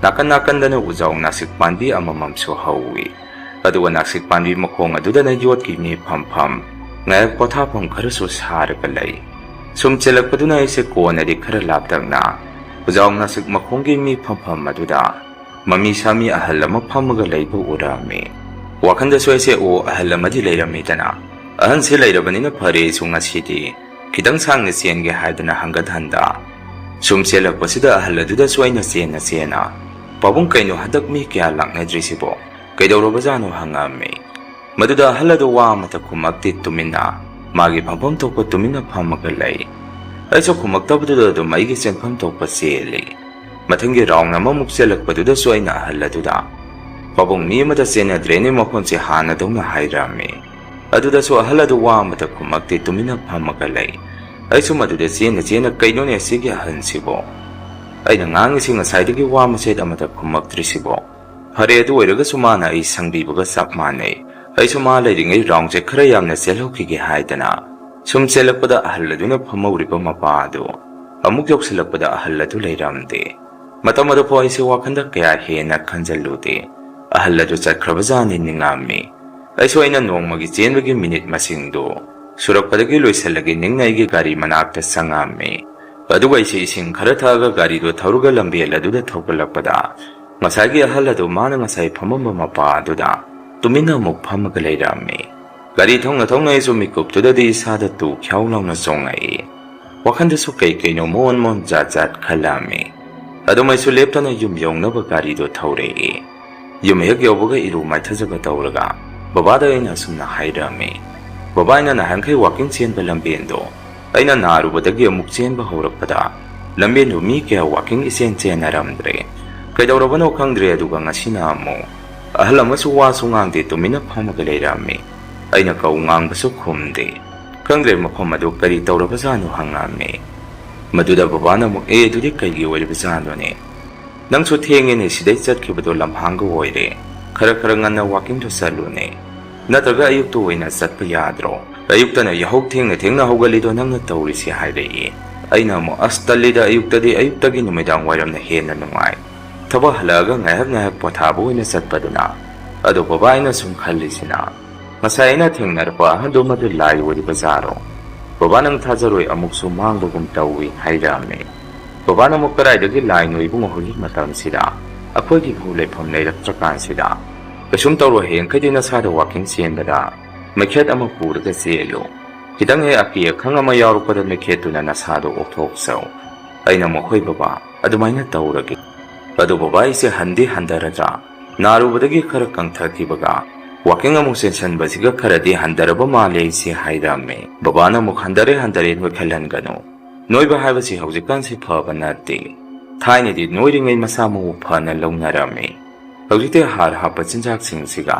ꯅꯥꯀꯟ ꯅꯥꯀꯟꯗꯅ ꯎꯖꯥꯎ ꯅꯥꯁꯤꯛ ꯄꯥꯝꯕꯤ ꯑꯃꯃꯝꯁꯨ ꯍꯧꯏ ꯑꯗꯨꯒ ꯅꯥꯁꯤꯛ ꯄꯥꯝꯕꯤ ꯃꯈꯣꯡ ꯑꯗꯨꯗꯅ ꯌꯣꯠꯀꯤ ꯃꯤ ꯐꯝꯐꯝ ꯉꯥꯏꯍꯥꯛ ꯄꯣꯊꯥꯐꯝ ꯈꯔꯁꯨ ꯁꯥꯔꯒ ꯂꯩ ꯁꯨꯝ ꯆꯦꯜꯂꯛꯄꯗꯨꯅ ꯑꯩꯁꯦ ꯀꯣꯟꯅꯗꯤ ꯈꯔ ꯂꯥꯞꯇꯛꯅ ꯎꯖꯥꯎ ꯅꯥꯁꯤꯛ ꯃꯈꯣꯡꯒꯤ ꯃꯤ ꯐꯝꯐꯝ ꯑꯗꯨꯗ ꯃꯃꯤ ꯁꯥꯃꯤ ꯑꯍꯜ ꯑꯃ ꯐꯝꯃꯒ ꯂꯩꯕ ꯎꯔꯛꯑꯝꯃꯤ ꯋꯥꯈꯟꯗꯁꯨ ꯑꯩꯁꯦ ꯑꯍꯜ ꯑꯃꯗꯤ ꯂꯩꯔꯝꯃꯤꯗꯅ ꯑꯍꯟꯁꯦ ꯂꯩꯔꯕꯅꯤꯅ ꯐꯔꯦꯁꯨ ꯉꯁꯤꯗꯤ ꯈꯤꯇꯪ ꯁꯥꯡꯅ ꯆꯦꯟꯒꯦ ꯍꯥꯏꯗꯅ ꯍꯪꯒꯠ ꯍꯟꯗ ꯁꯨꯝ ꯆꯦꯜꯂꯛꯄꯁꯤꯗ ꯑꯍꯜ ꯑꯗꯨꯗꯁꯨ ꯑꯩꯅ ꯆꯦꯟꯅ ꯄꯥꯕꯨꯡ ꯀꯩꯅꯣ ꯍꯟꯗꯛ ꯃꯤ ꯀꯌꯥ ꯂꯥꯛꯅꯗ꯭ꯔꯤꯁꯤꯕꯣ ꯀꯩꯗꯧꯔꯕꯖꯥꯠꯅꯣ ꯍꯪꯉꯛꯑꯝꯃꯤ ꯃꯗꯨꯗ ꯑꯍꯜ ꯑꯗꯨ ꯋꯥ ꯑꯃꯇ ꯈꯨꯝꯃꯛꯇꯦ ꯇꯨꯃꯤꯟꯅ ꯃꯥꯒꯤ ꯐꯝꯐꯝ ꯊꯣꯛꯄ ꯇꯨꯃꯤꯟꯅ ꯐꯝꯃꯒ ꯂꯩ ꯑꯩꯁꯨ ꯈꯨꯝꯃꯛꯇꯕꯗꯨꯗ ꯑꯗꯨꯝ ꯑꯩꯒꯤ ꯆꯦꯟꯐꯝ ꯊꯣꯛꯄ ꯆꯦꯜꯂꯤ ꯃꯊꯪꯒꯤ ꯔꯥꯎꯟ ꯑꯃꯃꯨꯛ ꯆꯦꯜꯂꯛꯄꯗꯨꯗꯁꯨ ꯑꯩꯅ ꯑꯍꯜ ꯑꯗꯨꯗ ꯄꯥꯕꯨꯡ ꯃꯤ ꯑꯃꯗ ꯆꯦꯟꯅꯗ꯭ꯔꯦꯅꯦ ꯃꯐꯝꯁꯦ ꯍꯥꯟꯅꯗꯧꯅ ꯍꯥꯏꯔꯛꯑꯝꯃꯤ ꯑꯗꯨꯗꯁꯨ ꯑꯍꯜ ꯑꯗꯨ ꯋꯥ ꯑꯃꯇ ꯈꯨꯝꯃꯛꯇꯦ ꯇꯨꯃꯤꯟꯅ ꯐꯝꯃꯒ ꯂꯩ ꯑꯩꯁꯨ ꯃꯗꯨꯗ ꯆꯦꯟꯅ ꯀꯩꯅꯣꯅꯦ ꯁꯤꯒꯤ ꯑꯍꯟꯁꯤꯕꯣ ꯑꯩꯅ ꯉꯥꯡꯉꯤꯁꯤ ꯉꯁꯥꯏꯗꯒꯤ ꯋꯥ ꯃꯆꯦꯠ ꯑꯃꯇ ꯈꯨꯝꯃꯛꯇ꯭ꯔꯤꯁꯤꯕꯣ ꯐꯔꯦ ꯑꯗꯨ ꯑꯣꯏꯔꯒꯁꯨ ꯃꯥꯅ ꯑꯩ ꯁꯪꯕꯤꯕꯒ ꯆꯞ ꯃꯥꯟꯅꯩ ꯑꯩꯁꯨ ꯃꯥ ꯂꯩꯔꯤꯉꯩ ꯔꯥꯎꯟꯁꯦ ꯈꯔ ꯌꯥꯝꯅ ꯆꯦꯜꯍꯧꯈꯤꯒꯦ ꯍꯥꯏꯗꯅ ꯁꯨꯝ ꯆꯦꯜꯂꯛꯄꯗ ꯑꯍꯜ ꯑꯗꯨꯅ ꯐꯝꯍꯧꯔꯤꯕ ꯃꯄꯥ ꯑꯗꯨ ꯑꯃꯨꯛ ꯌꯧꯁꯤꯜꯂꯛꯄꯗ ꯑꯍꯜ ꯑꯗꯨ ꯂꯩꯔꯝꯗꯦ ꯃꯇꯝ ꯑꯗꯨꯐꯥꯎ ꯑꯩꯁꯦ ꯋꯥꯈꯟꯗ ꯀꯌꯥ ꯍꯦꯟꯅ ꯈꯟꯖꯜꯂꯨꯗꯦ ꯑꯍꯜ ꯑꯗꯨ ꯆꯠꯈ꯭ꯔꯕꯖꯥꯠꯅꯤ ꯅꯤꯡꯉꯝꯃꯤ ꯑꯩꯁꯨ ꯑꯩꯅ ꯅꯣꯡꯃꯒꯤ ꯆꯦꯟꯕꯒꯤ ꯃꯤꯅꯤꯠ ꯃꯁꯤꯡꯗꯨ ꯁꯨꯔꯛꯄꯗꯒꯤ ꯂꯣꯏꯁꯤꯜꯂꯒꯦ ꯅꯤꯡꯅ ꯑꯩꯒꯤ ꯒꯥꯔꯤ ꯃꯅꯥꯛꯇ ꯆꯪꯉꯝꯃꯤ ꯑꯗꯨꯒ ꯑꯩꯁꯦ ꯏꯁꯤꯡ ꯈꯔ ꯊꯛꯑꯒ ꯒꯥꯔꯤꯗꯨ ꯊꯧꯔꯒ ꯂꯝꯕꯦꯜ ꯑꯗꯨꯗ ꯊꯧꯒꯠꯂꯛꯄꯗ ꯉꯁꯥꯏꯒꯤ ꯑꯍꯜ ꯑꯗꯨ ꯃꯥꯅ ꯉꯁꯥꯏ ꯐꯝꯃꯝꯕ ꯃꯄꯥ ꯑꯗꯨꯗ ꯇꯨꯃꯤꯟꯅ ꯑꯃꯨꯛ ꯐꯝꯃꯒ ꯂꯩꯔꯝꯃꯤ ꯒꯥꯔꯤ ꯊꯧꯅ ꯑꯩꯁꯨ ꯃꯤꯀꯨꯞꯇꯨꯗꯗꯤ ꯏꯁꯥꯗ ꯇꯨ ꯈ꯭ꯌꯥꯎ ꯂꯥꯎꯅ ꯆꯣꯡꯉꯛꯏ ꯋꯥꯈꯟꯗꯁꯨ ꯀꯩꯅꯣ ꯃꯣꯟ ꯖꯥꯠ ꯈꯜꯂꯝꯃꯤ ꯑꯗꯨꯝ ꯑꯩꯁꯨ ꯂꯦꯞꯇꯅ ꯌꯨꯝ ꯌꯧꯅꯕ ꯒꯥꯔꯤꯗꯣ ꯊꯧꯔꯛꯏ ꯌꯨꯝ ꯍꯦꯛ ꯌꯧꯕꯒ ꯏꯔꯨ ꯃꯥꯏꯊꯖꯕ ꯇꯧꯔꯒ ꯕꯕꯥꯗ ꯑꯩꯅ ꯑꯁꯨꯝꯅ ꯍꯥꯏꯔꯝꯃꯤ ꯕꯕꯥ ꯑꯩꯅ ꯅꯍꯥꯟꯈꯩ ꯋꯥꯀꯤꯡ ꯆꯦꯟꯕ ꯂꯝꯕꯦꯟꯗꯣ ꯑꯩꯅ ꯅꯥꯔꯨꯕꯗꯒꯤ ꯑꯃꯨꯛ ꯆꯦꯟꯕ ꯍꯧꯔꯛꯄꯗ ꯂꯝꯕꯦꯟꯗꯨ ꯃꯤ ꯀꯌꯥ ꯋꯥꯀꯤꯡ ꯏꯆꯦꯟ ꯆꯦꯟꯅꯔꯝꯗ꯭ꯔꯦ ꯀꯩꯗꯧꯔꯕꯅꯣ ꯈꯪꯗ꯭ꯔꯦ ꯑꯗꯨꯒ ꯉꯁꯤꯅ ꯑꯃꯨꯛ ꯑꯍꯜ ꯑꯃꯁꯨ ꯋꯥꯁꯨ ꯉꯥꯡꯗꯦ ꯇꯨꯃꯤꯟꯅ ꯐꯝꯃꯒ ꯂꯩꯔꯝꯃꯤ ꯑꯩꯅ ꯀꯧ ꯉꯥꯡꯕꯁꯨ ꯈꯨꯝꯗꯦ ꯈꯪꯗ꯭ꯔꯦ ꯃꯐꯝ ꯑꯗꯨ ꯀꯔꯤ ꯇꯧꯔꯕꯖꯥꯠꯅꯣ ꯍꯪꯉꯝꯃꯤ ꯃꯗꯨꯗ ꯕꯕꯥꯅ ꯑꯃꯨꯛ ꯑꯗꯨꯗꯤ ꯀꯩꯒꯤ ꯑꯣꯏꯔꯕꯖꯥꯠꯅꯣꯅꯦ ꯅꯪꯁꯨ ꯊꯦꯡꯉꯦꯅꯦ ꯁꯤꯗꯩ ꯆꯠꯈꯤꯕꯗꯣ ꯂꯝꯍꯥꯡꯒ ꯑꯣꯏꯔꯦ ꯈꯔ ꯉꯟꯅ ꯋꯥꯀꯤꯡꯗꯣ ꯆꯠꯂꯨꯅꯦ ꯅꯠꯇ꯭ꯔꯒ ꯑꯌꯨꯛꯇ ꯑꯣꯏꯅ ꯆꯠꯄ ꯌꯥꯗ꯭ꯔꯣ ꯑꯌꯨꯛꯇꯅ ꯌꯥꯍꯧ ꯊꯦꯡꯅ ꯍꯧꯒꯠꯂꯤꯗꯣ ꯅꯪꯅ ꯇꯧꯔꯤꯁꯤ ꯍꯥꯏꯔꯛꯏ ꯑꯩꯅ ꯑꯃꯨꯛ ꯑꯁ ꯇꯜꯂꯤꯗ ꯑꯌꯨꯛꯇꯒꯤ ꯅꯨꯃꯤꯗꯥꯡ ꯋꯥꯏꯔꯝꯅ ꯍꯦꯟꯅ ꯅꯨꯡꯉꯥꯏ ꯊꯕꯛ ꯍꯜꯂꯛꯑꯒ ꯉꯥꯏꯍꯥꯛ ꯄꯣꯊꯥꯕ ꯑꯣꯏꯅ ꯆꯠꯄꯗꯨꯅ ꯑꯗꯣ ꯕꯕꯥ ꯑꯩꯅ ꯁꯨꯝ ꯈꯜꯂꯤꯁꯤꯅ ꯉꯁꯥꯏ ꯑꯩꯅ ꯊꯦꯡꯅꯔꯛꯄ ꯑꯍꯟꯗꯣ ꯃꯗꯨ ꯂꯥꯏ ꯑꯣꯏꯔꯤꯕꯖꯥꯔꯣ ꯕꯕꯥ ꯅꯪ ꯊꯥꯖꯔꯣꯏ ꯑꯃꯨꯛꯁꯨ ꯃꯥꯡꯕꯒꯨꯝ ꯇꯧꯏ ꯍꯥꯏꯔꯛꯑꯝꯃꯤ ꯕꯕꯥꯅ ꯑꯃꯨꯛ ꯀꯗꯥꯏꯗꯒꯤ ꯂꯥꯏꯅꯣ ꯏꯕꯨꯡꯉꯣ ꯍꯧꯖꯤꯛ ꯃꯇꯝꯁꯤꯗ ꯑꯩꯈꯣꯏꯒꯤ ꯐꯥꯎ ꯂꯩꯐꯝ ꯂꯩꯔꯛꯇ꯭ꯔꯀꯥꯟꯁꯤꯗ ꯀꯩꯁꯨꯝ ꯇꯧꯔꯣ ꯍꯌꯦꯡꯈꯩꯗꯤ ꯅꯁꯥꯗ ꯋꯥꯀꯤꯡ ꯆꯦꯟꯕꯗ ꯃꯩꯈꯦꯠ ꯑꯃ ꯄꯨꯔꯒ ꯆꯦꯜꯂꯨ ꯈꯤꯇꯪ ꯍꯦꯛ ꯑꯀꯤ ꯑꯈꯪ ꯑꯃ ꯌꯥꯎꯔꯛꯄꯗ ꯃꯩꯈꯦꯠꯇꯨꯅ ꯅꯁꯥꯗꯣ ꯑꯣꯛꯊꯣꯛꯆꯧ ꯑꯩꯅ ꯍꯣꯏ ꯕꯕꯥ ꯑꯗꯨꯃꯥꯏꯅ ꯇꯧꯔꯒꯦ ꯑꯗꯨ ꯕꯕꯥ ꯑꯩꯁꯦ ꯍꯟꯊꯔꯗ꯭ꯔꯥ ꯅꯥꯔꯨꯕꯗꯒꯤ ꯈꯔ ꯀꯪꯊꯈꯤꯕꯒ ꯋꯥꯀꯤꯡ ꯑꯃꯨꯛ ꯆꯦꯟꯁꯟꯕꯁꯤꯒ ꯈꯔꯗꯤ ꯍꯟꯊꯔꯕ ꯃꯥꯜꯂꯦ ꯑꯩꯁꯦ ꯍꯥꯏꯔꯝꯃꯤ ꯕꯕꯥꯅ ꯑꯃꯨꯛ ꯍꯟꯊꯔꯦ ꯅꯣꯏꯈꯠꯍꯟꯒꯅꯨ ꯅꯣꯏꯕ ꯍꯥꯏꯕꯁꯤ ꯍꯧꯖꯤꯛꯀꯥꯟꯁꯤ ꯐꯕ ꯅꯠꯇꯦ ꯊꯥꯏꯅꯗꯤ ꯅꯣꯏꯔꯤꯉꯩ ꯃꯁꯥ ꯃꯎ ꯐꯅ ꯂꯧꯅꯔꯝꯃꯤ ꯍꯧꯖꯤꯛꯇꯤ ꯍꯥꯔ ꯍꯥꯞꯄ ꯆꯤꯟꯖꯥꯛꯁꯤꯡꯁꯤꯒ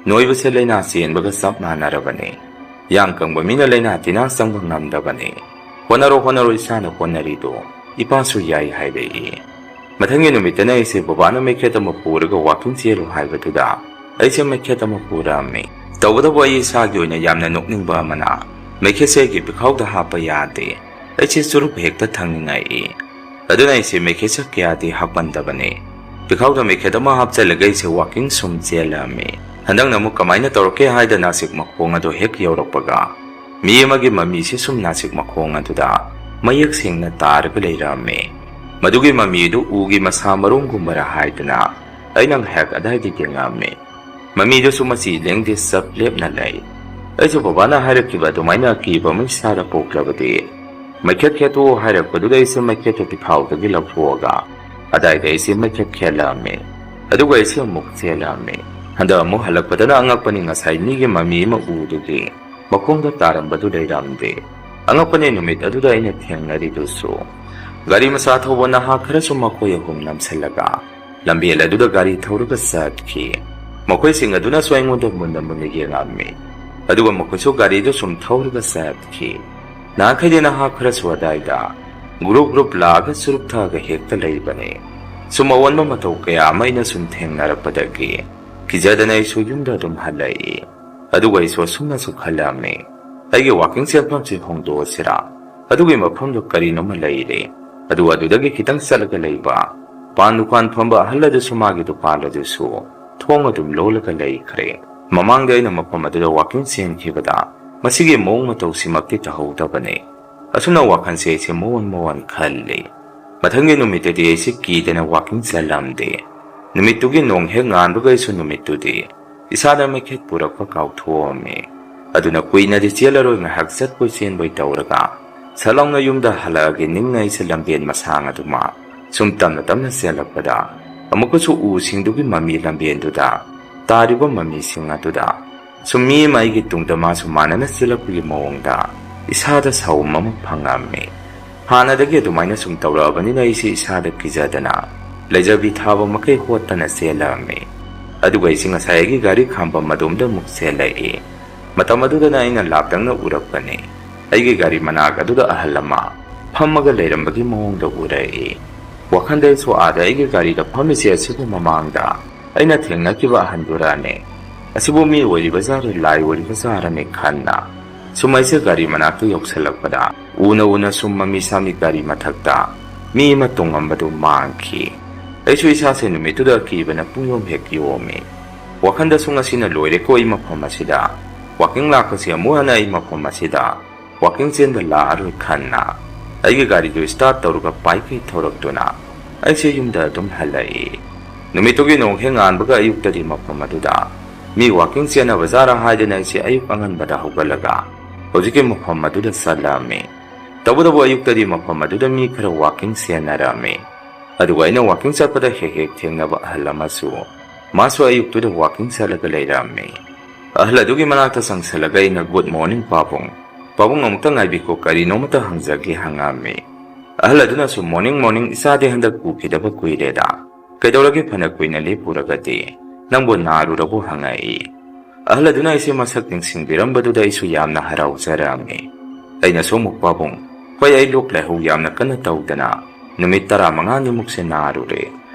ꯅꯣꯏꯕꯁꯦ ꯂꯩꯅꯥ ꯆꯦꯟꯕꯒ ꯆꯞ ꯃꯥꯟꯅꯔꯕꯅꯤ ꯌꯥꯡ ꯀꯪꯕ ꯃꯤꯅ ꯂꯩꯅꯥ ꯇꯤꯟꯅꯥ ꯆꯪꯕ ꯉꯝꯗꯕꯅꯤ ꯍꯣꯠꯅꯔꯣ ꯏꯁꯥꯅ ꯍꯣꯠꯅꯔꯤꯗꯣ ꯏꯄꯥꯁꯨ ꯌꯥꯏ ꯍꯥꯏꯔꯛꯏ ꯃꯊꯪꯒꯤ ꯅꯨꯃꯤꯠꯇꯅ ꯑꯩꯁꯦ ꯕꯕꯥꯅ ꯃꯩꯈꯦꯠ ꯑꯃ ꯄꯨꯔꯒ ꯋꯥꯀꯤꯡ ꯆꯦꯜꯂꯨ ꯍꯥꯏꯕꯗꯨꯗ ꯑꯩꯁꯦ ꯃꯩꯈꯦꯠ ꯑꯃ ꯄꯨꯔꯛꯑꯝꯃꯤ ꯇꯧꯕꯇꯕꯨ ꯑꯩ ꯏꯁꯥꯒꯤ ꯑꯣꯏꯅ ꯌꯥꯝꯅ ꯅꯣꯛꯅꯤꯡꯕ ꯑꯃꯅ ꯃꯩꯈꯦꯠꯁꯦ ꯑꯩꯒꯤ ꯄꯤꯈꯥꯎꯗ ꯍꯥꯞꯄ ꯌꯥꯗꯦ ꯑꯩꯁꯦ ꯆꯨꯔꯨꯞ ꯍꯦꯛꯇ ꯊꯛꯅꯤꯡꯉꯛꯏ ꯑꯗꯨꯅ ꯑꯩꯁꯦ ꯃꯩꯈꯦꯠꯁꯦ ꯀꯌꯥꯗꯤ ꯍꯥꯞꯄꯟꯗꯕꯅꯤ ꯄꯤꯈꯥꯎꯗ ꯃꯩꯈꯦꯠ ꯑꯃ ꯍꯥꯞꯆꯜꯂꯒ ꯑꯩꯁꯦ ꯋꯥꯀꯤꯡ ꯁꯨꯝ ꯆꯦꯜꯂꯝꯃꯤ ꯍꯟꯗꯛꯅ ꯑꯃꯨꯛ ꯀꯃꯥꯏꯅ ꯇꯧꯔꯛꯀꯦ ꯍꯥꯏꯗ ꯅꯥꯁꯤꯛ ꯃꯈꯣꯡ ꯑꯗꯨ ꯍꯦꯛ ꯌꯧꯔꯛꯄꯒ ꯃꯤ ꯑꯃꯒꯤ ꯃꯃꯤꯁꯤ ꯁꯨꯝ ꯅꯥꯁꯤꯛ ꯃꯈꯣꯡ ꯑꯗꯨꯗ ꯃꯌꯦꯛ ꯁꯦꯡꯅ ꯇꯥꯔꯒ ꯂꯩꯔꯝꯃꯤ ꯃꯗꯨꯒꯤ ꯃꯃꯤꯗꯨ ꯎꯒꯤ ꯃꯁꯥ ꯃꯔꯨꯝꯒꯨꯝꯕꯔ ꯍꯥꯏꯗꯅ ꯑꯩꯅ ꯉꯥꯏꯍꯥꯛ ꯑꯗꯥꯏꯗ ꯌꯦꯡꯉꯝꯃꯤ ꯃꯃꯤꯗꯨꯁꯨ ꯃꯆꯤ ꯂꯦꯡꯗꯦ ꯆꯞ ꯂꯦꯞꯅ ꯂꯩ ꯑꯩꯁꯨ ꯕꯕꯥꯅ ꯍꯥꯏꯔꯛꯈꯤꯕ ꯑꯗꯨꯃꯥꯏꯅ ꯑꯀꯤꯕ ꯑꯃ ꯏꯁꯥꯗ ꯄꯣꯛꯂꯕꯗꯤ ꯃꯩꯈꯦꯠ ꯈꯦꯠꯇꯣꯛꯑꯣ ꯍꯥꯏꯔꯛꯄꯗꯨꯗ ꯑꯩꯁꯦ ꯃꯩꯈꯦꯠꯇꯨ ꯄꯤꯈꯥꯎꯗꯒꯤ ꯂꯧꯊꯣꯛꯑꯒ ꯑꯗꯥꯏꯗ ꯑꯩꯁꯦ ꯃꯩꯈꯦꯠ ꯈꯦꯠꯂꯛꯑꯝꯃꯤ ꯑꯗꯨꯒ ꯑꯩꯁꯦ ꯑꯃꯨꯛ ꯆꯦꯜꯂꯛꯑꯝꯃꯤ ꯍꯟꯗꯛ ꯑꯃꯨꯛ ꯍꯜꯂꯛꯄꯗꯅ ꯑꯉꯛꯄꯅꯤ ꯉꯁꯥꯏ ꯃꯤꯒꯤ ꯃꯃꯤ ꯑꯃ ꯎꯗꯨꯒꯤ ꯃꯈꯣꯡꯗ ꯇꯥꯔꯝꯕꯗꯨ ꯂꯩꯔꯝꯗꯦ ꯑꯉꯛꯄꯅꯤ ꯅꯨꯃꯤꯠ ꯑꯗꯨꯗ ꯑꯩꯅ ꯊꯦꯡꯅꯔꯤꯗꯨꯁꯨ ꯒꯥꯔꯤ ꯃꯆꯥ ꯊꯧꯕ ꯅꯍꯥ ꯈꯔꯁꯨ ꯃꯈꯣꯏ ꯑꯍꯨꯝ ꯅꯝꯁꯤꯜꯂꯒ ꯂꯝꯕꯦꯜ ꯑꯗꯨꯗ ꯒꯥꯔꯤ ꯊꯧꯔꯒ ꯆꯠꯈꯤ ꯃꯈꯣꯏꯁꯤꯡ ꯑꯗꯨꯅꯁꯨ ꯑꯩꯉꯣꯟꯗ ꯃꯨꯟꯅ ꯌꯦꯡꯉꯝꯃꯤ ꯑꯗꯨꯒ ꯃꯈꯣꯏꯁꯨ ꯒꯥꯔꯤꯗꯨ ꯁꯨꯝ ꯊꯧꯔꯒ ꯆꯠꯈꯤ ꯅꯍꯥꯟꯈꯩꯗꯤ ꯅꯍꯥ ꯈꯔꯁꯨ ꯑꯗꯥꯏꯗ ꯒ꯭ꯔꯨꯞ ꯂꯥꯛꯑꯒ ꯆꯨꯔꯨꯞ ꯊꯛꯑꯒ ꯍꯦꯛꯇ ꯂꯩꯕꯅꯤ꯫ ꯁꯨꯝ ꯑꯑꯣꯟꯕ ꯃꯇꯧ ꯀꯌꯥ ꯑꯃ ꯑꯩꯅ ꯁꯨꯝ ꯊꯦꯡꯅꯔꯛꯄꯗꯒꯤ ꯀꯤꯖꯗꯅ ꯑꯩꯁꯨ ꯌꯨꯝꯗ ꯑꯗꯨꯝ ꯍꯜꯂꯛꯏ꯫ ꯑꯗꯨꯒ ꯑꯩꯁꯨ ꯑꯁꯨꯝꯅꯁꯨ ꯈꯜꯂꯝꯃꯤ, ꯑꯩꯒꯤ ꯋꯥꯀꯤꯡ ꯆꯦꯟꯐꯝꯁꯤ ꯍꯣꯡꯗꯣꯛꯑꯁꯤꯔꯥ, ꯑꯗꯨꯒꯤ ꯃꯐꯝꯗꯨ ꯀꯔꯤꯅꯣꯃ ꯂꯩꯔꯦ, ꯑꯗꯨꯒ ꯑꯗꯨꯗꯒꯤ ꯈꯤꯇꯪ ꯆꯠꯂꯒ ꯂꯩꯕ ꯄꯥꯟ ꯗꯨꯀꯥꯟ ꯐꯝꯕ ꯑꯍꯜ ꯑꯗꯨꯁꯨ ꯃꯥꯒꯤ ꯗꯨꯀꯥꯟ ꯑꯗꯨꯁꯨ ꯊꯣꯡ ꯑꯗꯨꯝ ꯂꯣꯜꯂꯒ ꯂꯩꯈ꯭ꯔꯦ꯫ ꯃꯃꯥꯡꯗ ꯑꯩꯅ ꯃꯐꯝ ꯑꯗꯨꯗ ꯋꯥꯀꯤꯡ ꯆꯦꯟꯈꯤꯕꯗ ꯃꯁꯤꯒꯤ ꯃꯑꯣꯡ ꯃꯇꯧꯁꯤꯃꯛꯇꯤ ꯇꯧꯍꯧꯗꯕꯅꯤ꯫ ꯑꯁꯨꯝꯅ ꯋꯥꯈꯜꯁꯦ ꯑꯩꯁꯦ ꯃꯑꯣꯟ ꯈꯜꯂꯤ꯫ ꯃꯊꯪꯒꯤ ꯅꯨꯃꯤꯠꯇꯗꯤ ꯑꯩꯁꯦ ꯀꯤꯗꯅ ꯋꯥꯀꯤꯡ ꯆꯠꯂꯝꯗꯦ꯫ ꯅꯨꯃꯤꯠꯇꯨꯒꯤ ꯅꯣꯡ ꯍꯦꯛ ꯉꯥꯟꯕꯒ ꯑꯩꯁꯨ ꯅꯨꯃꯤꯠꯇꯨꯗꯤ ꯏꯁꯥꯗ ꯃꯩꯈꯦꯠ ꯄꯨꯔꯛꯄ ꯀꯥꯎꯊꯣꯛꯑꯝꯃꯤ꯫ ꯑꯗꯨꯅ ꯀꯨꯏꯅꯗꯤ ꯆꯦꯜꯂꯔꯣꯏ, ꯉꯥꯏꯍꯥꯛ ꯆꯠꯄꯣꯏ ꯆꯦꯟꯕꯣꯏ ꯇꯧꯔꯒ ꯁꯠꯂꯥꯎꯅ ꯌꯨꯝꯗ ꯍꯜꯂꯛꯑꯒꯦ ꯅꯤꯡꯅ ꯑꯩꯁꯦ ꯂꯝꯕꯦꯟ ꯃꯁꯥꯡ ꯑꯗꯨꯃ ꯁꯨꯝ ꯇꯞꯅ ꯆꯦꯜꯂꯛꯄꯗ ꯑꯃꯨꯛꯀꯁꯨ ꯎꯁꯤꯡꯗꯨꯒꯤ ꯃꯃꯤ ꯂꯝꯕꯦꯟꯗꯨꯗ ꯇꯥꯔꯤꯕ ꯃꯃꯤꯁꯤꯡ ꯑꯗꯨꯗ ꯁꯨꯝ ꯃꯤ ꯑꯃ ꯑꯩꯒꯤ ꯇꯨꯡꯗ ꯃꯥꯁꯨ ꯃꯥꯟꯅꯅ ꯆꯦꯜꯂꯛꯄꯒꯤ ꯃꯑꯣꯡꯗ ꯏꯁꯥꯗ ꯁꯥꯎꯝ ꯑꯃ ꯐꯪꯉꯝꯃꯤ꯫ ꯍꯥꯟꯅꯗꯒꯤ ꯑꯗꯨꯃꯥꯏꯅ ꯁꯨꯝ ꯇꯧꯔꯛꯑꯕꯅꯤꯅ ꯑꯩꯁꯦ ꯏꯁꯥꯗ ꯀꯤꯖꯗꯅ ꯂꯩꯖꯕꯤ ꯊꯥꯕ ꯃꯈꯩ ꯍꯣꯠꯇꯅ ꯆꯦꯜꯂꯛꯑꯝꯃꯤ꯫ ꯑꯗꯨꯒ ꯑꯩꯁꯦ ꯉꯁꯥꯏ ꯑꯩꯒꯤ ꯒꯥꯔꯤ ꯈꯥꯝꯕꯝ ꯑꯗꯣꯝꯗ ꯑꯃꯨꯛ ꯆꯦꯜꯂꯛꯏ꯫ ꯃꯇꯝ ꯑꯗꯨꯗꯅ ꯑꯩꯅ ꯂꯥꯞꯇꯪꯅ ꯎꯔꯛꯄꯅꯤ꯫ ꯑꯩꯒꯤ ꯒꯥꯔꯤ ꯃꯅꯥꯛ ꯑꯗꯨꯗ ꯑꯍꯜ ꯑꯃ ꯐꯝꯃꯒ ꯂꯩꯔꯝꯕꯒꯤ ꯃꯑꯣꯡꯗ ꯎꯔꯛꯏ꯫ ꯋꯥꯈꯟꯗ ꯑꯩꯁꯨ ꯑꯥꯗ ꯑꯩꯒꯤ ꯒꯥꯔꯤꯗ ꯐꯝꯃꯤꯁꯦ ꯑꯁꯤꯕꯨ ꯃꯃꯥꯡꯗ ꯑꯩꯅ ꯊꯦꯡꯅꯈꯤꯕ ꯑꯍꯟꯗꯨꯔꯅꯦ, ꯑꯁꯤꯕꯨ ꯃꯤ ꯑꯣꯏꯔꯤꯕꯖꯥꯔ ꯂꯥꯏ ꯑꯣꯏꯔꯤꯕꯖꯥꯔꯅꯦ ꯈꯟꯅ ꯁꯨꯝ ꯑꯩꯁꯦ ꯒꯥꯔꯤ ꯃꯅꯥꯛꯇ ꯌꯧꯁꯜꯂꯛꯄꯗ ꯎꯅ ꯁꯨꯝ ꯃꯃꯤ ꯁꯥꯃꯤ ꯒꯥꯔꯤ ꯃꯊꯛꯇ ꯃꯤ ꯑꯃ ꯇꯣꯡꯉꯝꯕꯗꯨ ꯃꯥꯡꯈꯤ꯫ ꯑꯩꯁꯨ ꯏꯁꯥꯁꯦ ꯅꯨꯃꯤꯠꯇꯨꯗ ꯑꯀꯤꯕꯅ ꯄꯨꯡꯌꯣꯝ ꯍꯦꯛ ꯌꯣꯝꯃꯤ꯫ ꯋꯥꯈꯟꯗꯁꯨ ꯉꯁꯤꯅ ꯂꯣꯏꯔꯦꯀꯣ ꯑꯩ ꯃꯐꯝ ꯑꯁꯤꯗ ꯋꯥꯀꯤꯡ ꯂꯥꯛꯄꯁꯤ ꯑꯃꯨꯛ ꯍꯟꯅ ꯑꯩ ꯃꯐꯝ ꯑꯁꯤꯗ ꯋꯥꯀꯤꯡ ꯆꯦꯟꯕ ꯂꯥꯛꯑꯔꯣꯏ ꯈꯟꯅ ꯑꯩꯒꯤ ꯒꯥꯔꯤꯗꯨ ꯁ꯭ꯇꯥꯔꯠ ꯇꯧꯔꯒ ꯄꯥꯏꯈꯩ ꯊꯧꯔꯛꯇꯨꯅ ꯑꯩꯁꯦ ꯌꯨꯝꯗ ꯑꯗꯨꯝ ꯍꯜꯂꯛꯏ꯫ ꯅꯨꯃꯤꯠꯇꯨꯒꯤ ꯅꯣꯡ ꯍꯦꯛ ꯉꯥꯟꯕꯒ ꯑꯌꯨꯛꯇꯗꯤ ꯃꯐꯝ ꯑꯗꯨꯗ ꯃꯤ ꯋꯥꯀꯤꯡ ꯆꯦꯟꯅꯕꯖꯥꯔ ꯍꯥꯏꯗꯅ ꯑꯩꯁꯦ ꯑꯌꯨꯛ ꯑꯉꯟꯕꯗ ꯍꯧꯒꯠꯂꯒ ꯍꯧꯖꯤꯛꯀꯤ ꯃꯐꯝ ꯑꯗꯨꯗ ꯆꯠꯂꯝꯃꯤ꯫ ꯇꯧꯕꯇꯕꯨ ꯑꯌꯨꯛꯇꯗꯤ ꯃꯐꯝ ꯑꯗꯨꯗ ꯃꯤ ꯈꯔ ꯋꯥꯀꯤꯡ ꯆꯦꯟꯅꯔꯝꯃꯤ꯫ ꯑꯗꯨꯒ ꯑꯩꯅ ꯋꯥꯀꯤꯡ ꯆꯠꯄꯗ ꯍꯦꯛ ꯊꯦꯡꯅꯕ ꯑꯍꯜ ꯑꯃꯁꯨ ꯃꯥꯁꯨ ꯑꯌꯨꯛꯇꯨꯗ ꯋꯥꯀꯤꯡ ꯆꯠꯂꯒ ꯂꯩꯔꯝꯃꯤ꯫ ꯑꯍꯜ ꯑꯗꯨꯒꯤ ꯃꯅꯥꯛꯇ ꯆꯪꯁꯜꯂꯒ ꯑꯩꯅ ꯒꯨꯗ ꯃꯣꯔꯅꯤꯡ ꯄꯥꯕꯨꯡ ꯑꯃꯨꯛꯇ ꯉꯥꯏꯕꯤꯀꯣ, ꯀꯔꯤꯅꯣꯃꯇ ꯍꯪꯖꯒꯦ ꯍꯪꯉꯝꯃꯤ꯫ ꯑꯍꯜ ꯑꯗꯨꯅꯁꯨ ꯃꯣꯔꯅꯤꯡ ꯏꯆꯥꯗꯤ ꯍꯟꯗꯛ ꯎꯈꯤꯗꯕ ꯀꯨꯏꯔꯦꯗ, ꯀꯩꯗꯧꯔꯒꯦ ꯐꯅ ꯀꯨꯏꯅ ꯂꯦꯞꯄꯨꯔꯒꯗꯤ, ꯅꯪꯕꯨ ꯅꯥꯔꯨꯔꯕꯣ ꯍꯪꯉꯛꯏ꯫ ꯑꯍꯜ ꯑꯗꯨꯅ ꯑꯩꯁꯦ ꯃꯁꯛ ꯅꯤꯡꯁꯤꯡꯕꯤꯔꯝꯕꯗꯨꯗ ꯑꯩꯁꯨ ꯌꯥꯝꯅ ꯍꯔꯥꯎꯖꯔꯝꯃꯤ꯫ ꯑꯩꯅꯁꯨ ꯑꯃꯨꯛ ꯄꯥꯕꯨꯡ, ꯍꯣꯏ ꯑꯩ ꯂꯣꯛ ꯂꯥꯏꯍꯧ ꯌꯥꯝꯅ ꯀꯟꯅ ꯇꯧꯗꯅ ꯅꯨꯃꯤꯠ 15ꯅꯤꯃꯨꯛꯁꯦ ꯅꯥꯔꯨꯔꯦ꯫